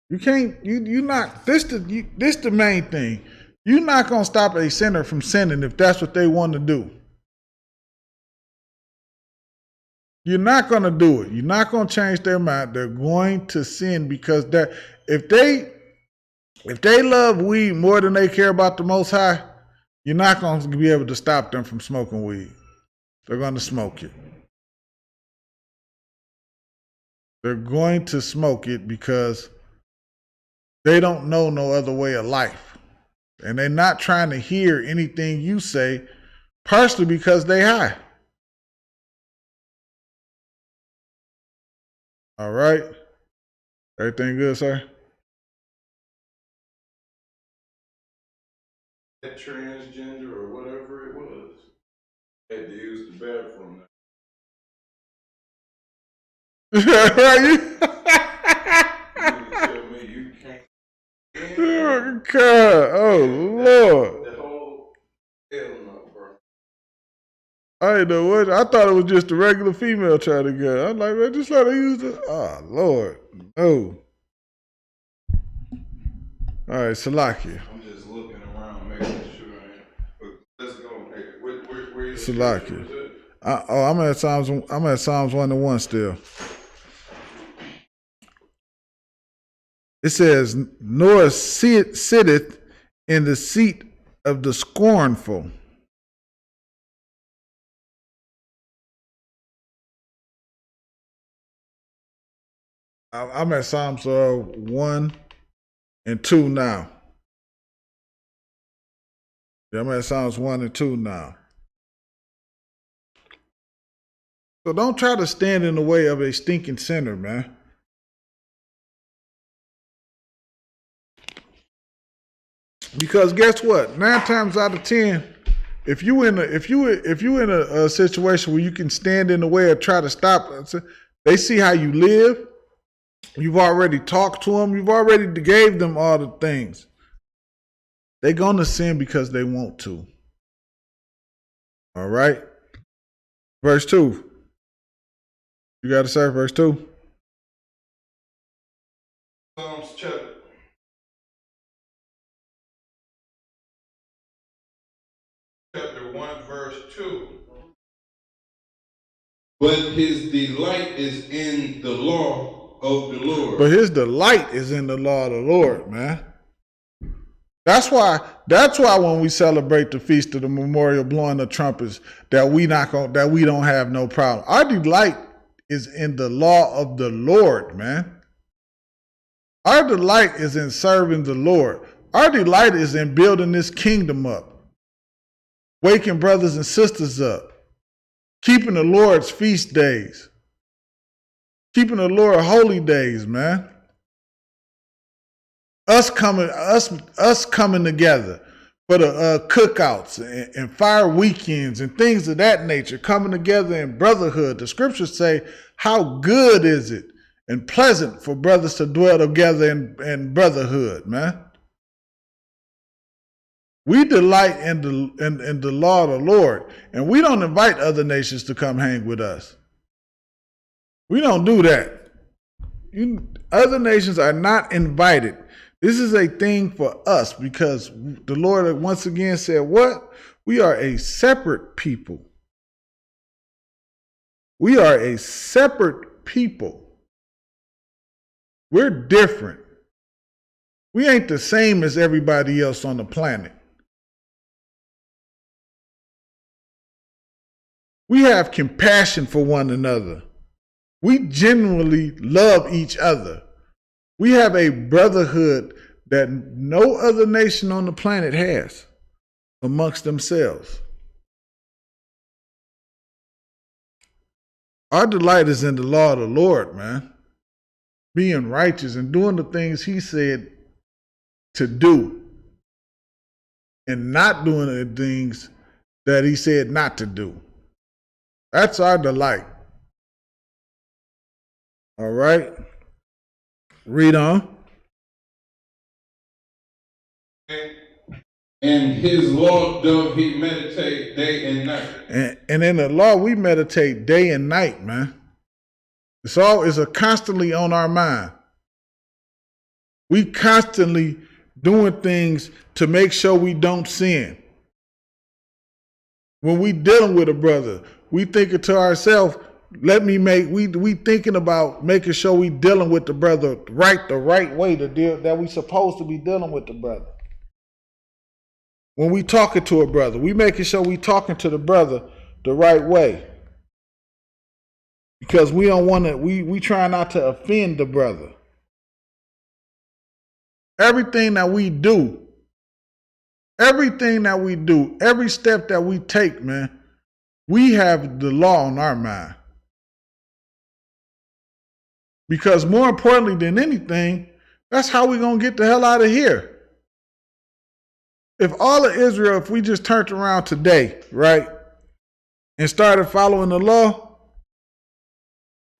F: You can't, you not, this the main thing. You're not going to stop a sinner from sinning if that's what they want to do. You're not going to do it. You're not going to change their mind. They're going to sin because if they love weed more than they care about the Most High, you're not going to be able to stop them from smoking weed. They're going to smoke it. They're going to smoke it because they don't know no other way of life. And they're not trying to hear anything you say, partially because they high. All right? Everything good, sir?
G: That transgender or whatever it was had to use the bathroom.
F: Right?
G: You tell me you can't.
F: Oh, God. Oh, Lord.
G: The whole hell no, bro.
F: I didn't know what. I thought it was just a regular female trying to get. I'm like, man, just let her use it. Oh, Lord. No. All right, Salakia.
G: I'm just looking around, making sure I ain't. Let's go. Hey, where you
F: Salakia. I'm at Psalms 1:1 still. It says, nor sitteth in the seat of the scornful. I'm at Psalms 1 and 2 now. Yeah, I'm at Psalms 1 and 2 now. So don't try to stand in the way of a stinking sinner, man. Because guess what? 9 times out of 10, if you in a situation where you can stand in the way or try to stop, they see how you live. You've already talked to them. You've already gave them all the things. They're gonna sin because they want to. All right. Verse 2. You got to say verse 2.
G: Psalms chapter 1, verse 2. But his delight is in the law of the Lord.
F: But his delight is in the law of the Lord, man. That's why when we celebrate the feast of the memorial blowing the trumpets, that we don't have no problem. Our delight is in the law of the Lord, man. Our delight is in serving the Lord. Our delight is in building this kingdom up, waking brothers and sisters up, keeping the Lord's feast days, keeping the Lord holy days, man. Us coming together for the cookouts and fire weekends and things of that nature, coming together in brotherhood. The scriptures say, how good is it and pleasant for brothers to dwell together in brotherhood, man. We delight in the law of the Lord, and we don't invite other nations to come hang with us. We don't do that. Other nations are not invited. This is a thing for us because the Lord once again said, what? We are a separate people. We are a separate people. We're different. We ain't the same as everybody else on the planet. We have compassion for one another. We genuinely love each other. We have a brotherhood that no other nation on the planet has amongst themselves. Our delight is in the law of the Lord, man. Being righteous and doing the things he said to do and not doing the things that he said not to do. That's our delight. All right. Read on.
G: And his law doth he meditate day and night.
F: And in the law we meditate day and night, man. It's constantly on our mind. We constantly doing things to make sure we don't sin. When we dealing with a brother, we thinking to ourselves, we thinking about making sure we dealing with the brother the right way to deal that we supposed to be dealing with the brother. When we talking to a brother, we making sure we talking to the brother the right way. Because we don't want to, we try not to offend the brother. Everything that we do, every step that we take, man, we have the law on our mind. Because more importantly than anything, that's how we're going to get the hell out of here. If all of Israel, if we just turned around today, right, and started following the law,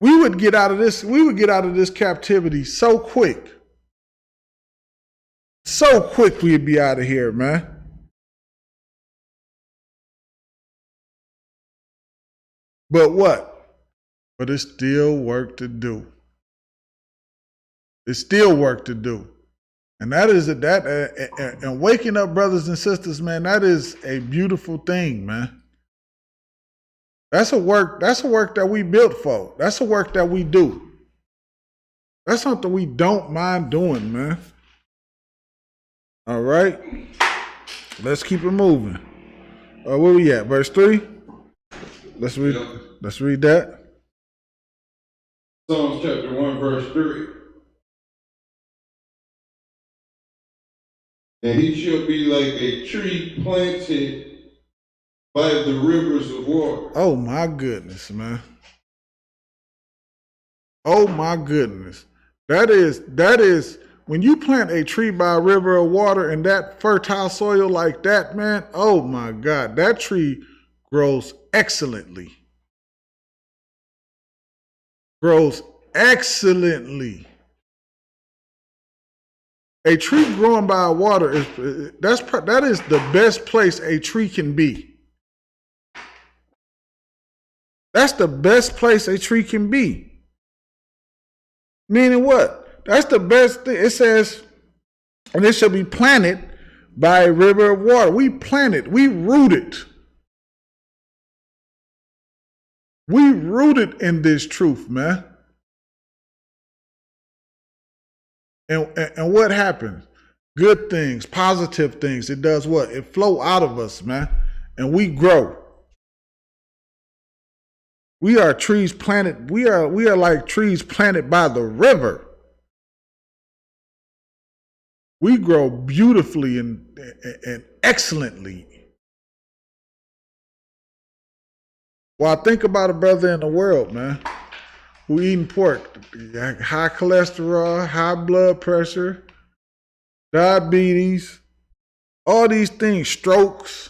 F: we would get out of this captivity so quick. So quick we'd be out of here, man. But what? But it's still work to do. It's still work to do. And and waking up brothers and sisters, man, that is a beautiful thing, man. That's a work that we built for. That's a work that we do. That's something we don't mind doing, man. All right. Let's keep it moving. Where we at? Verse 3? Let's read that.
G: Psalms chapter 1, verse 3. And he shall be like a tree planted by the rivers of water.
F: Oh my goodness, man. Oh my goodness. That is when you plant a tree by a river of water in that fertile soil like that, man, oh my God, that tree grows excellently. Grows excellently. A tree growing by water that is the best place a tree can be. That's the best place a tree can be. Meaning what? That's the best thing. It says, and it shall be planted by a river of water. We planted, we rooted. We rooted in this truth, man. And what happens? Good things, positive things. It does what? It flow out of us, man. And we grow. We are trees planted. We are like trees planted by the river. We grow beautifully and excellently. Well, I think about a brother in the world, man, who eating pork, high cholesterol, high blood pressure, diabetes, all these things, strokes,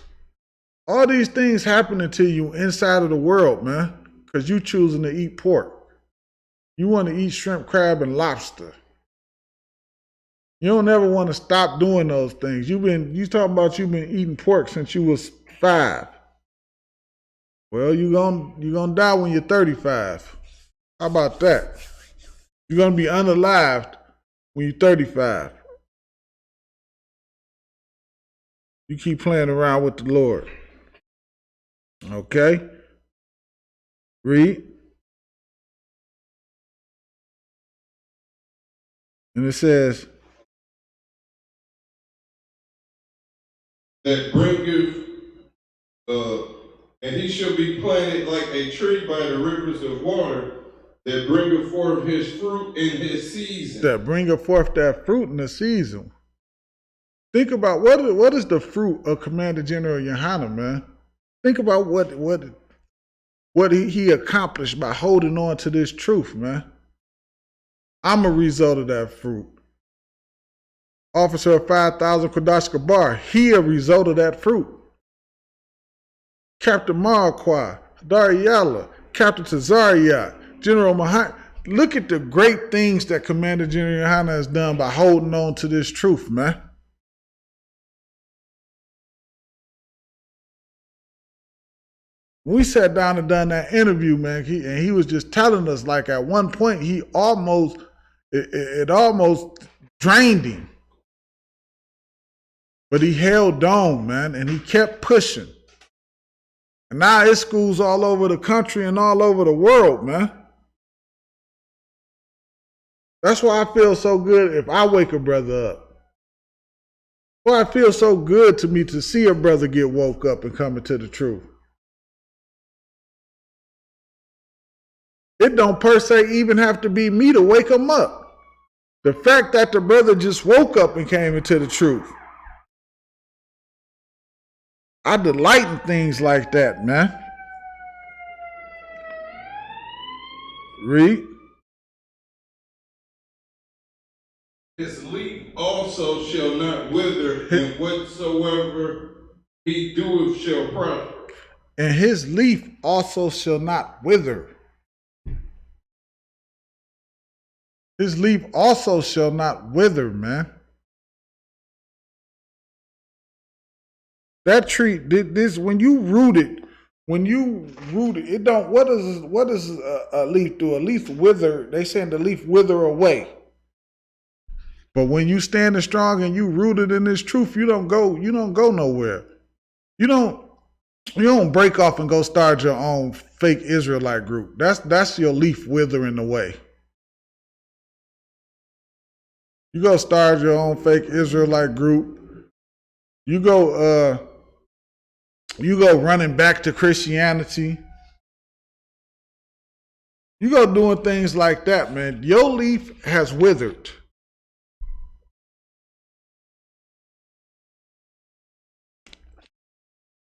F: all these things happening to you inside of the world, man, because you choosing to eat pork. You want to eat shrimp, crab, and lobster. You don't ever want to stop doing those things. You talking about you've been eating pork since you was 5. Well, you're gonna die when you're 35. How about that? You're gonna be unalived when you're 35. You keep playing around with the Lord. Okay? Read. And it says,
G: that bringeth, and he shall be planted like a tree by the rivers of water, that bringeth forth his fruit in his season.
F: That bringeth forth that fruit in the season. Think about what is the fruit of Commander General Yohana, man. Think about what he accomplished by holding on to this truth, man. I'm a result of that fruit. Officer of 5,000 Kodash Kabar, he a result of that fruit. Captain Marquardt, Daryala, Captain Tazariot, General Mahat. Look at the great things that Commander General Yohana has done by holding on to this truth, man. When we sat down and done that interview, man, he was just telling us, like, at one point it almost drained him. But he held on, man, and he kept pushing. And now it's schools all over the country and all over the world, man. That's why I feel so good if I wake a brother up. Why it feels so good to me to see a brother get woke up and come into the truth. It don't per se even have to be me to wake him up. The fact that the brother just woke up and came into the truth. I delight in things like that, man. Read.
G: His leaf also shall not wither, and whatsoever he doeth shall prosper.
F: And his leaf also shall not wither. His leaf also shall not wither, man. That tree, this when you root it, it don't. What does a leaf do? A leaf wither. They saying the leaf wither away. But when you standing strong and you rooted in this truth, you don't go nowhere. You don't break off and go start your own fake Israelite group. That's your leaf withering away. You go start your own fake Israelite group. You go running back to Christianity. You go doing things like that, man. Your leaf has withered.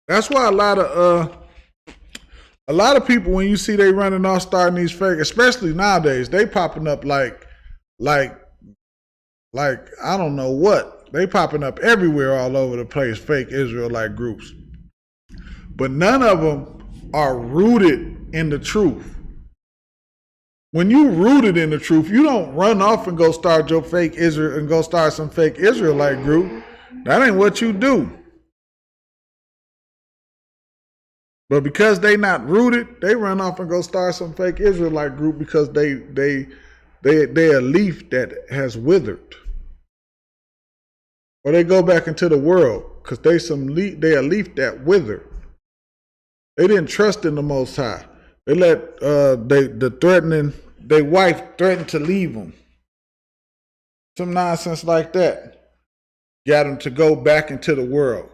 F: That's why a lot of people, when you see they running off starting these fake, especially nowadays, they popping up like I don't know what. They popping up everywhere all over the place, fake Israelite groups. But none of them are rooted in the truth. When you rooted in the truth, you don't run off and go start your fake Israel and go start some fake Israelite group. That ain't what you do. But because they not rooted, they run off and go start some fake Israelite group because they a leaf that has withered. Or they go back into the world because they a leaf that withered. They didn't trust in the Most High. They let their wife threaten to leave them. Some nonsense like that got them to go back into the world.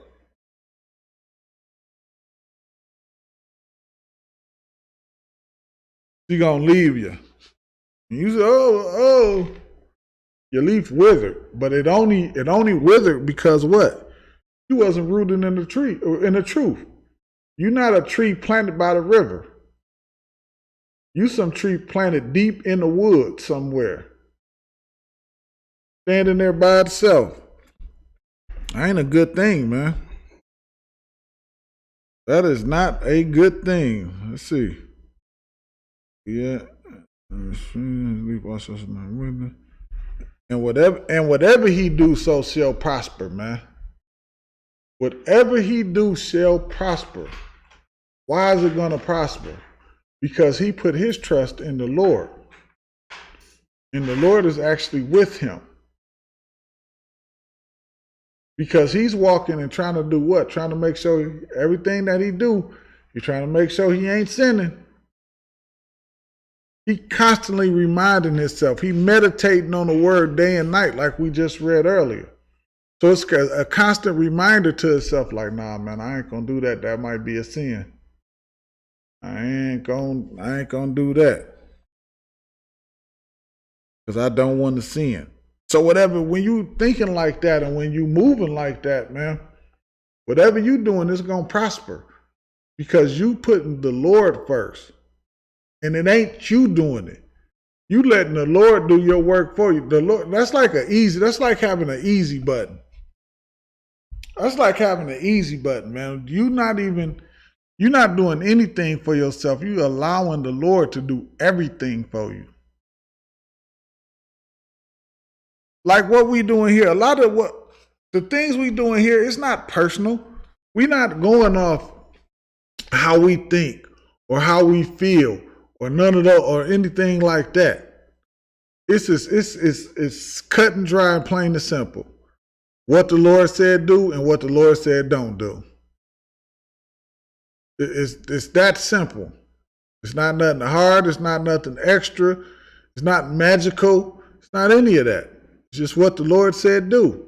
F: She gonna leave you. And you say, oh, your leaf withered, but it only withered because what? You wasn't rooted in the tree or in the truth. You're not a tree planted by the river. You some tree planted deep in the woods somewhere, standing there by itself. That ain't a good thing, man. That is not a good thing. Let's see. Yeah. And whatever he do, so shall prosper, man. Whatever he do shall prosper. Why is it going to prosper? Because he put his trust in the Lord. And the Lord is actually with him. Because he's walking and trying to do what? Trying to make sure everything that he do, he's trying to make sure he ain't sinning. He constantly reminding himself. He meditating on the word day and night like we just read earlier. So it's a constant reminder to himself like, nah, man, I ain't going to do that. That might be a sin. I ain't gonna do that. Because I don't want to sin. So whatever, when you thinking like that and when you moving like that, man, whatever you doing is going to prosper. Because you putting the Lord first. And it ain't you doing it. You letting the Lord do your work for you. The Lord, that's like having an easy button. That's like having an easy button, man. You're not doing anything for yourself. You allowing the Lord to do everything for you. Like what we doing here, a lot of what the things we doing here, it's not personal. We're not going off how we think or how we feel or none of that or anything like that. It's cut and dry and plain and simple. What the Lord said do and what the Lord said don't do. It's that simple. It's not nothing hard. It's not nothing extra. It's not magical. It's not any of that. It's just what the Lord said do.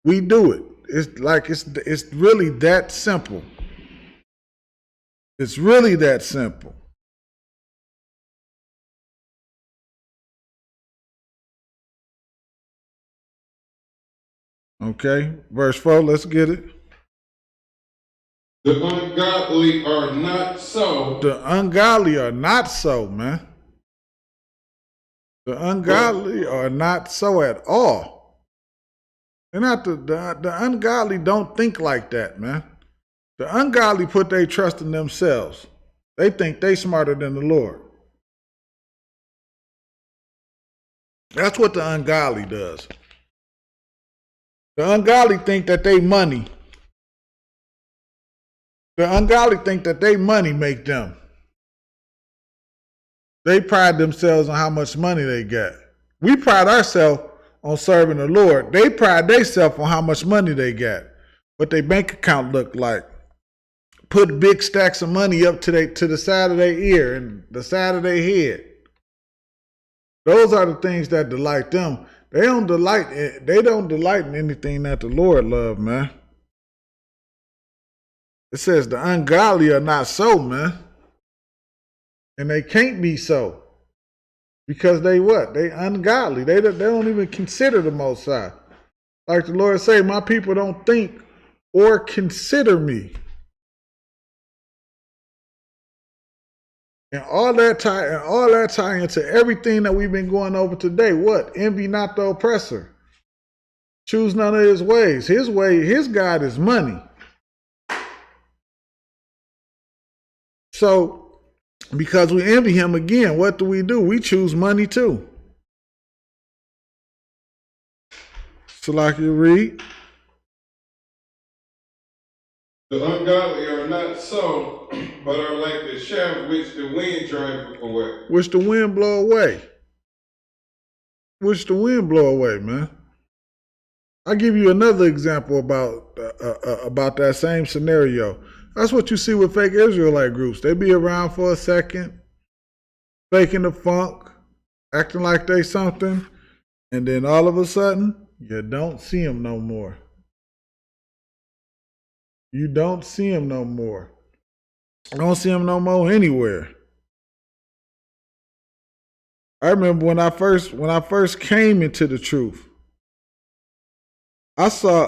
F: We do it. It's really that simple. It's really that simple. Okay, verse 4, let's get it.
G: The ungodly are not so.
F: The ungodly are not so, man. The ungodly are not so at all. They're not the ungodly don't think like that, man. The ungodly put their trust in themselves. They think they smarter than the Lord. That's what the ungodly does. The ungodly think that they money. The ungodly think that they money make them. They pride themselves on how much money they got. We pride ourselves on serving the Lord. They pride themselves on how much money they got. What their bank account look like. Put big stacks of money up to the side of their ear and the side of their head. Those are the things that delight them. They don't delight in anything that the Lord loves, man. It says the ungodly are not so, man. And they can't be so. Because they what? They ungodly. They don't even consider the Most High. Like the Lord say, my people don't think or consider me. And all that tie into everything that we've been going over today. What? Envy not the oppressor. Choose none of his ways. His way, his God is money. So, because we envy him again, what do? We choose money too. So like you read.
G: The ungodly are not so, but are like the shaft which the wind driveth away.
F: Which the wind blow away. Which the wind blow away, man. I'll give you another example about that same scenario. That's what you see with fake Israelite groups. They be around for a second, faking the funk, acting like they something, and then all of a sudden, you don't see them no more. You don't see them no more. I don't see them no more anywhere. I remember when I first came into the truth, I saw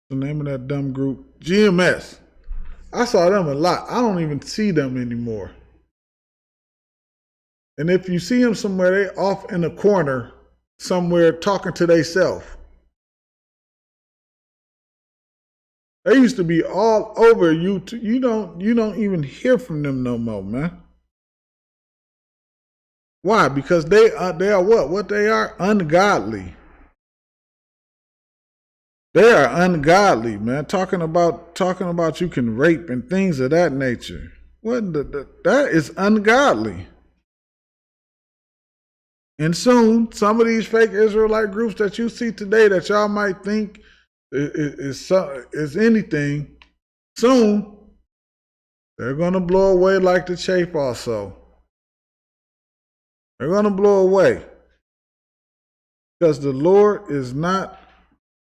F: the name of that dumb group, GMS. I saw them a lot. I don't even see them anymore. And if you see them somewhere, they off in a corner somewhere talking to theyself. They used to be all over YouTube. You don't even hear from them no more, man. Why? Because they are what? What they are? Ungodly. They are ungodly, man. Talking about you can rape and things of that nature. That is ungodly. And soon, some of these fake Israelite groups that you see today that y'all might think is anything, soon they're gonna blow away like the chaff also. They're gonna blow away. Because the Lord is not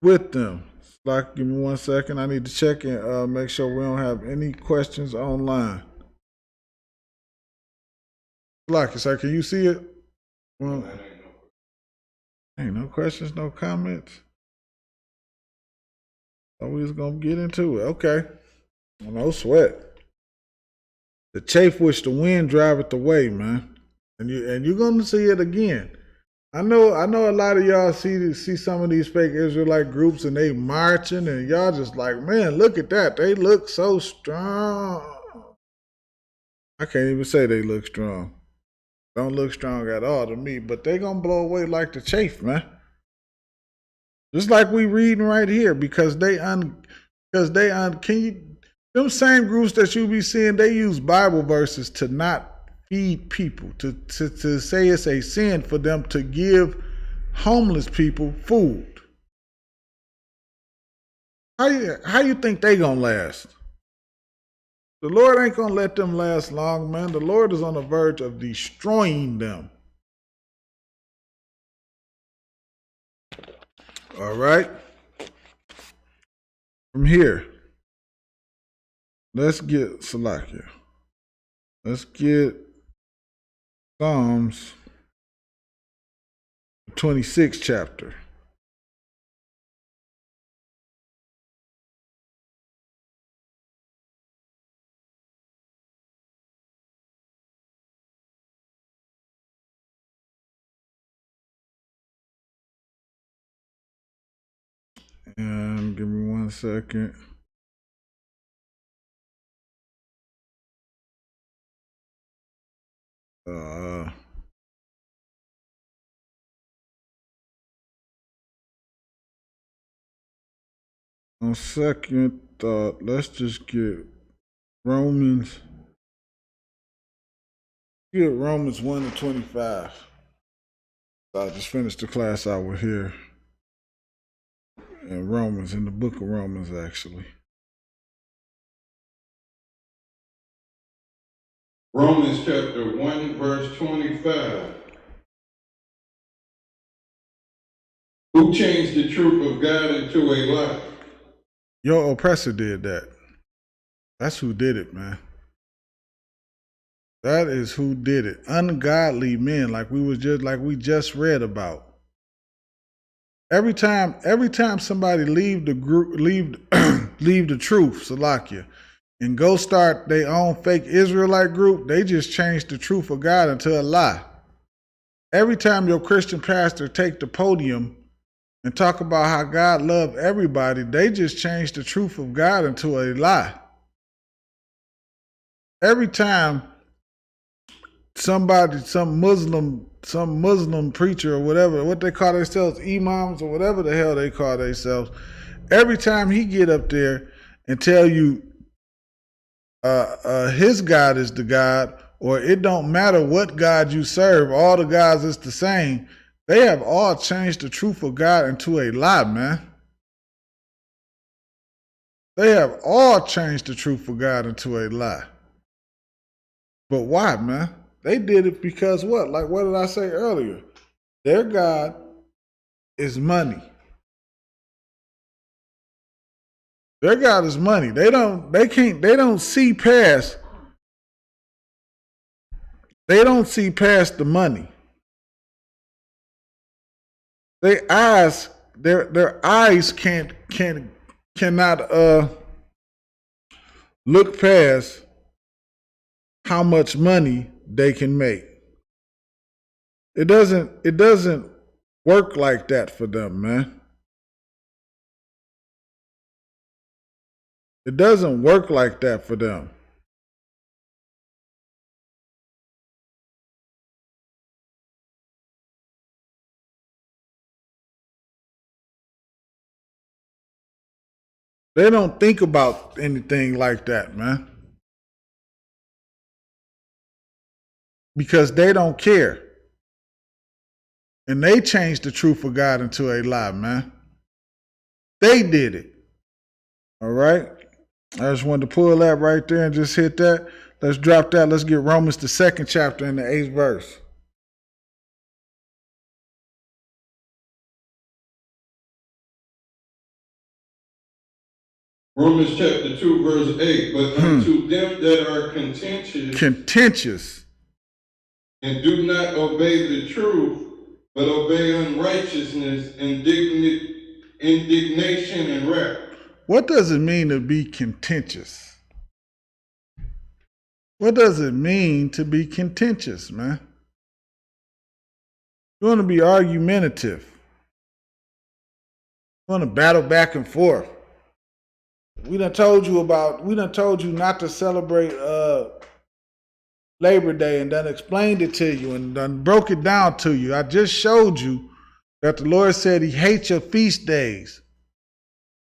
F: with them. Like, give me 1 second. I need to check and make sure we don't have any questions online. Like, sir, can you see it? Well, ain't no questions, no comments. So we just gonna get into it. Okay. No sweat. The chaff which the wind driveth away, man. And you're gonna see it again. I know a lot of y'all see some of these fake Israelite groups and they marching and y'all just like, man, look at that. They look so strong. I can't even say they look strong. Don't look strong at all to me, but they gonna blow away like the chaff, man. Just like we reading right here, because them same groups that you be seeing, they use Bible verses to not feed people, to say it's a sin for them to give homeless people food. How you think they gonna last? The Lord ain't gonna let them last long, man. The Lord is on the verge of destroying them. All right. From here, let's get Salakia. Let's get Psalms 26th chapter. And give me 1 second. On second thought, let's just get Romans. Get Romans 1:25. I just finished the class out with here. In Romans, in the book of Romans, actually.
G: Romans chapter 1, verse 25. Who changed the truth of God into a lie?
F: Your oppressor did that. That's who did it, man. That is who did it. Ungodly men, like we just read about. Every time somebody leave the group, leave the truth, Salakia, and go start their own fake Israelite group, they just change the truth of God into a lie. Every time your Christian pastor take the podium and talk about how God loved everybody, they just change the truth of God into a lie. Every time some Muslim preacher or whatever, what they call themselves, imams or whatever the hell they call themselves, every time he get up there and tell you his God is the God, or it don't matter what God you serve, all the gods is the same, they have all changed the truth of God into a lie, man. They have all changed the truth of God into a lie. But why, man? They did it because what? Like, what did I say earlier? Their God is money. Their God is money. They don't see past the money. Their eyes cannot look past how much money they can make. It doesn't work like that for them, man. It doesn't work like that for them. They don't think about anything like that, man. Because they don't care. And they changed the truth of God into a lie, man. They did it. All right? I just wanted to pull that right there and just hit that. Let's drop that. Let's get Romans, the 2nd chapter, in the 8th verse.
G: Romans chapter 2, verse 8. But unto them that are contentious and do not obey the truth, but obey unrighteousness, indignation, and wrath.
F: What does it mean to be contentious? What does it mean to be contentious, man? You want to be argumentative. You want to battle back and forth. We done told you not to celebrate Labor Day, and done explained it to you and done broke it down to you. I just showed you that the Lord said he hates your feast days.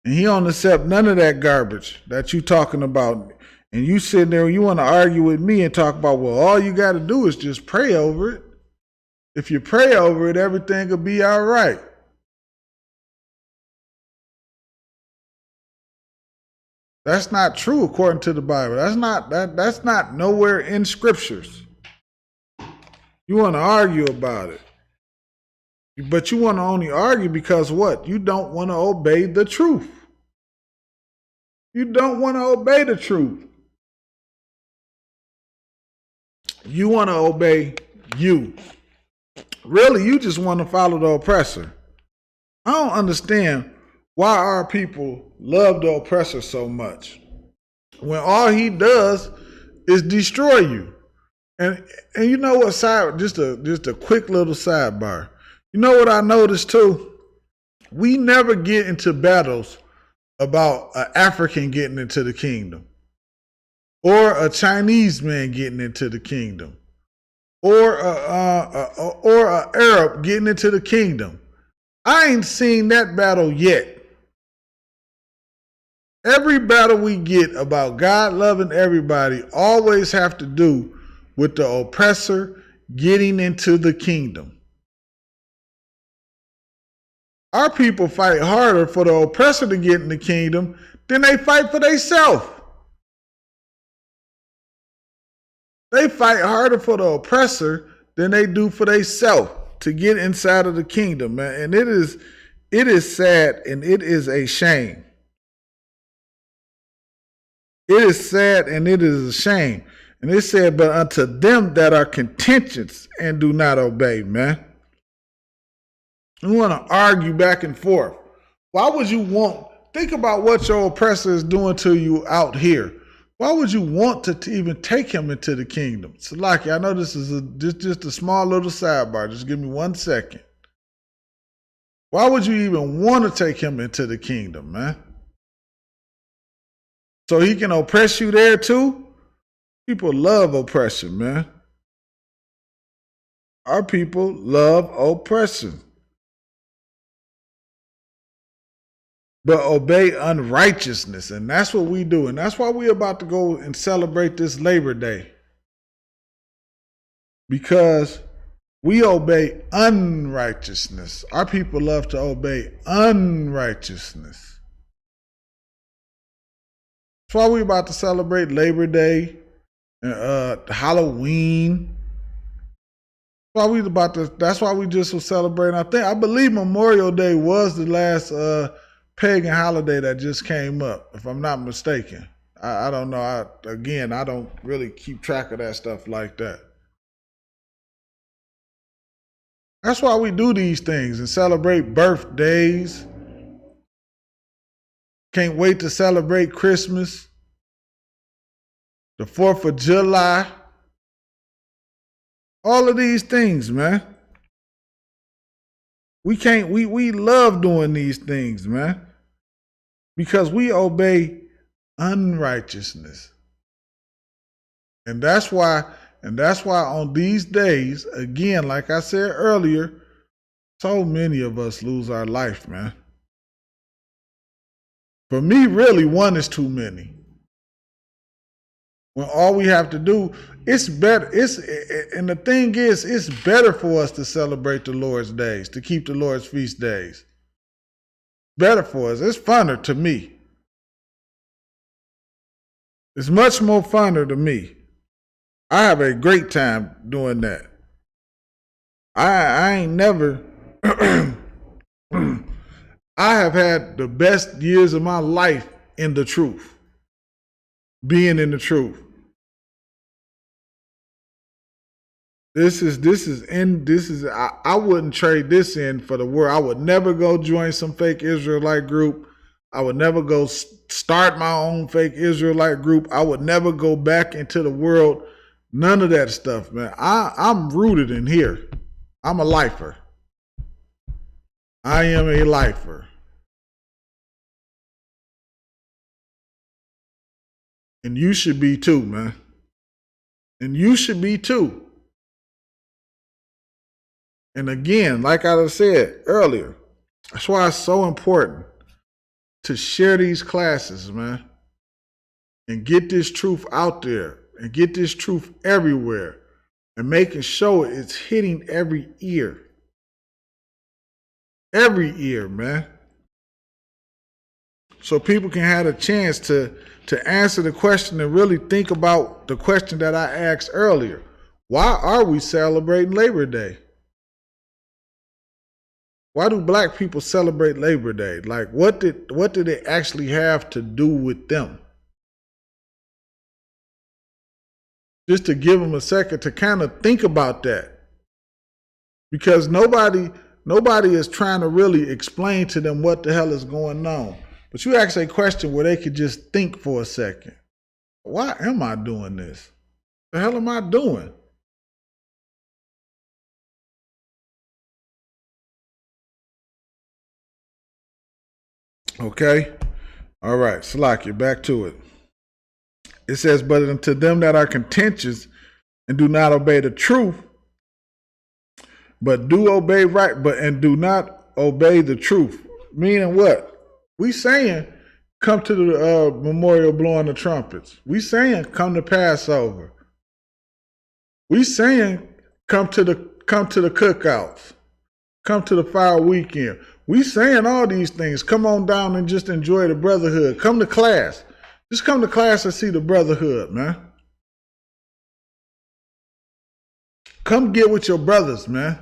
F: And he don't accept none of that garbage that you talking about. And you sitting there and you want to argue with me and talk about, well, all you got to do is just pray over it. If you pray over it, everything will be all right. That's not true according to the Bible. That's not nowhere in scriptures. You want to argue about it. But you want to only argue because what? You don't want to obey the truth. You don't want to obey the truth. You want to obey you. Really, you just want to follow the oppressor. I don't understand why our people love the oppressor so much when all he does is destroy you. And you know what, just a quick little sidebar. You know what I noticed too? We never get into battles about an African getting into the kingdom, or a Chinese man getting into the kingdom, or a Arab getting into the kingdom. I ain't seen that battle yet. Every battle we get about God loving everybody always have to do with the oppressor getting into the kingdom. Our people fight harder for the oppressor to get in the kingdom than they fight for themselves. They fight harder for the oppressor than they do for themselves to get inside of the kingdom, man. And it is sad and it is a shame. It is sad and it is a shame. And it said, but unto them that are contentious and do not obey, man. You want to argue back and forth. Why would you think about what your oppressor is doing to you out here. Why would you want to even take him into the kingdom? Salaki, I know this is just a small little sidebar. Just give me 1 second. Why would you even want to take him into the kingdom, man? So he can oppress you there too? People love oppression, man. Our people love oppression. but obey unrighteousness. And that's what we do. And that's why we're about to go and celebrate this Labor Day. Because we obey unrighteousness. Our people love to obey unrighteousness. That's why we're about to celebrate Labor Day, Halloween. That's why we just were celebrating. I believe Memorial Day was the last pagan holiday that just came up, if I'm not mistaken. I don't know. I don't really keep track of that stuff like that. That's why we do these things and celebrate birthdays. Can't wait to celebrate Christmas, the 4th of July. All of these things, man. We love doing these things, man. Because we obey unrighteousness. And that's why on these days, again, like I said earlier, so many of us lose our life, man. For me, really, one is too many. When all we have to do, it's better. And the thing is, it's better for us to celebrate the Lord's days, to keep the Lord's feast days. Better for us. It's funner to me. It's much more funner to me. I have a great time doing that. I ain't never. I have had the best years of my life in the truth. Being in the truth. I wouldn't trade this in for the world. I would never go join some fake Israelite group. I would never go start my own fake Israelite group. I would never go back into the world. None of that stuff, man. I'm rooted in here. I'm a lifer. I am a lifer. And you should be too, man. And you should be too. And again, like I said earlier, that's why it's so important to share these classes, man. And get this truth out there. And get this truth everywhere. And making sure it's hitting every ear. Every ear, man. So people can have a chance to answer the question and really think about the question that I asked earlier. Why are we celebrating Labor Day? Why do black people celebrate Labor Day? Like, what did it actually have to do with them? Just to give them a second to kind of think about that. Because nobody is trying to really explain to them what the hell is going on. But you ask a question where they could just think for a second. Why am I doing this? The hell am I doing? Okay. All right. Salakia, back to it. It says, but unto them that are contentious and do not obey the truth, but do obey right, and do not obey the truth. Meaning what? We saying, come to the memorial blowing the trumpets. We saying, come to Passover. We saying, come to the cookouts. Come to the fire weekend. We saying all these things. Come on down and just enjoy the brotherhood. Come to class. Just come to class and see the brotherhood, man. Come get with your brothers, man.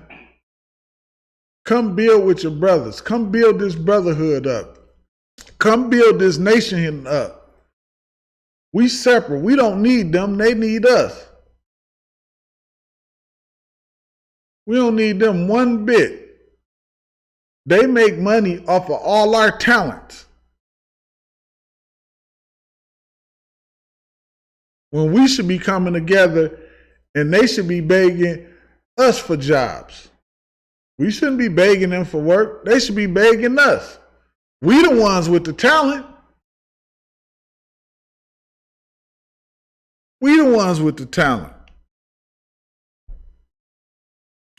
F: Come build with your brothers. Come build this brotherhood up. Come build this nation up. We separate. We don't need them. They need us. We don't need them one bit. They make money off of all our talents. When we should be coming together and they should be begging us for jobs. We shouldn't be begging them for work. They should be begging us. We the ones with the talent. We the ones with the talent.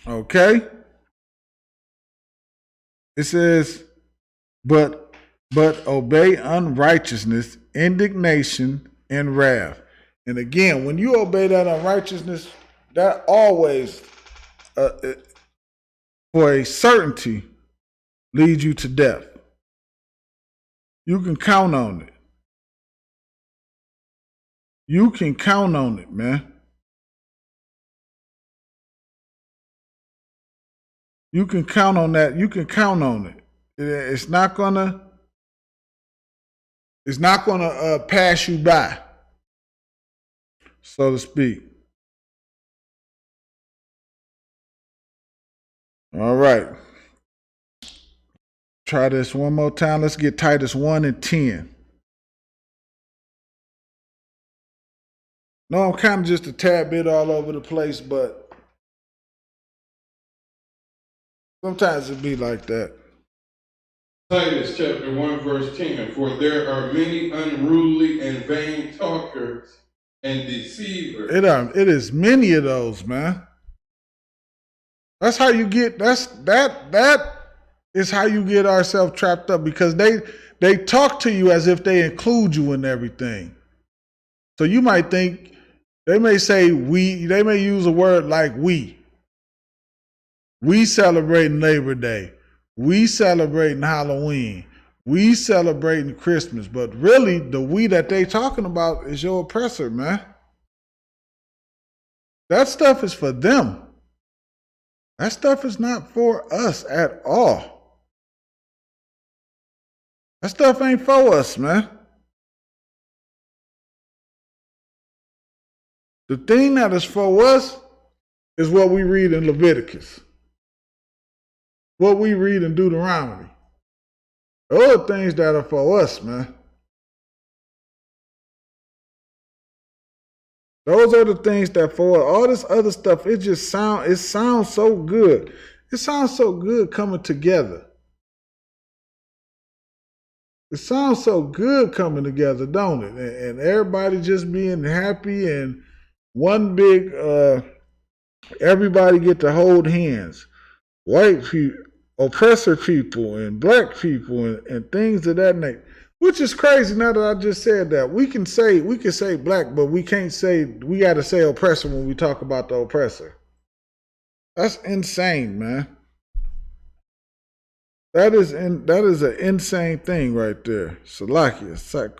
F: Okay? It says, but but obey unrighteousness, indignation, and wrath. And again, when you obey that unrighteousness, that always, for a certainty, leads you to death. You can count on it. You can count on it, man. You can count on that. You can count on it. It's not gonna pass you by, so to speak. All right. Try this one more time. Let's get Titus 1 and 10. No, I'm kind of just a tad bit all over the place, but sometimes it be like that.
G: Titus chapter 1 verse 10, for there are many unruly and vain talkers and deceivers.
F: It is many of those, man. That's how you get, that is how you get ourselves trapped up, because they talk to you as if they include you in everything. So you might think, they may say they may use a word like we. We celebrating Labor Day. We celebrating Halloween. We celebrating Christmas. But really, the we that they talking about is your oppressor, man. That stuff is for them. That stuff is not for us at all. That stuff ain't for us, man. The thing that is for us is what we read in Leviticus, what we read in Deuteronomy. Those are things that are for us, man. Those are the things that for us. All this other stuff, it sounds so good. It sounds so good coming together. It sounds so good coming together, don't it? And everybody just being happy and one big, everybody get to hold hands. White people, oppressor people, and black people, and things of that nature. Which is crazy now that I just said that. We can say black, but we can't say, we got to say oppressor when we talk about the oppressor. That's insane, man. That is an insane thing right there. Salakia. It's like,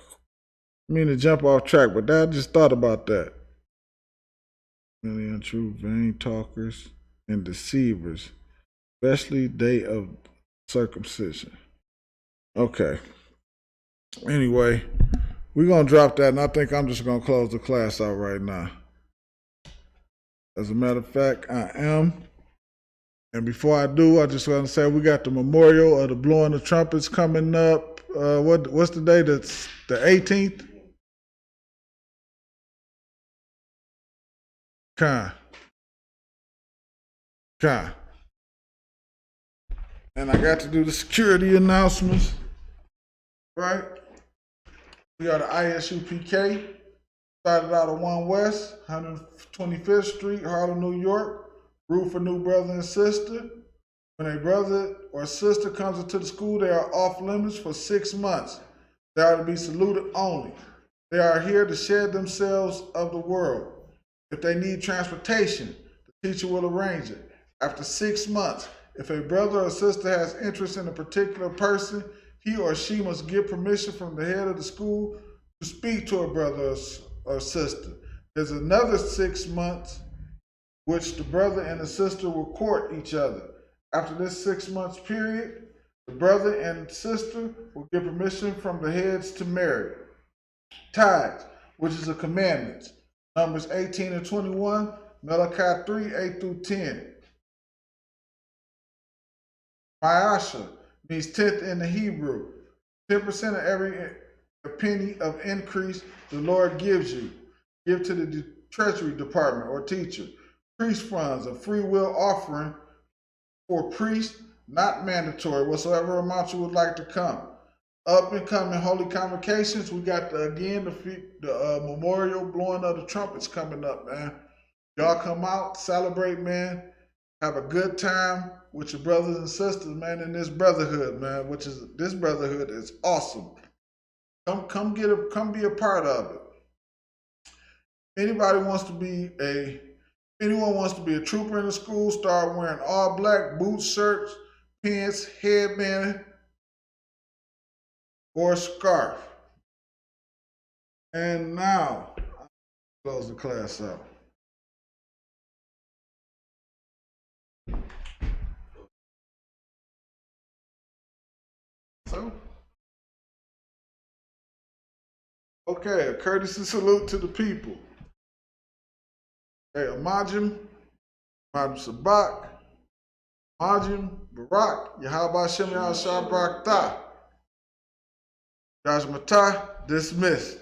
F: I mean to jump off track, but I just thought about that. Many untrue, vain talkers and deceivers, especially day of circumcision. Okay. Anyway, we're going to drop that, and I think I'm just going to close the class out right now. As a matter of fact, I am. And before I do, I just want to say we got the memorial of the blowing of trumpets coming up. What's the day? That's the 18th? Con. And I got to do the security announcements. Right? We are the ISUPK. Started out of 1 West, 125th Street, Harlem, New York. Root for new brother and sister. When a brother or sister comes into the school, they are off limits for 6 months. They are to be saluted only. They are here to shed themselves of the world. If they need transportation, the teacher will arrange it. After 6 months, if a brother or sister has interest in a particular person, he or she must get permission from the head of the school to speak to a brother or sister. There's another 6 months which the brother and the sister will court each other. After this 6 months period, the brother and sister will get permission from the heads to marry. Tithes, which is a commandment. Numbers 18 and 21, Malachi 3, 8 through 10. Ma'asha means tenth in the Hebrew. 10% of every penny of increase the Lord gives you. Give to the treasury department or teacher. Priest funds, a free will offering for priests, not mandatory, whatsoever amount you would like to come. Up and coming holy convocations, we got the memorial blowing of the trumpets coming up, man. Y'all come out, celebrate, man. have a good time with your brothers and sisters, man, in this brotherhood, man, this brotherhood is awesome. Come be a part of it. Anyone wants to be a trooper in the school, start wearing all black boots, shirts, pants, headband, or scarf. And now, I'll close the class out. So, okay, a courtesy salute to the people. Hey, Amajim, Sabak, Majim, Barak, Yahaba Shem Yahshua Barak Ta. Jaj Matah, dismissed.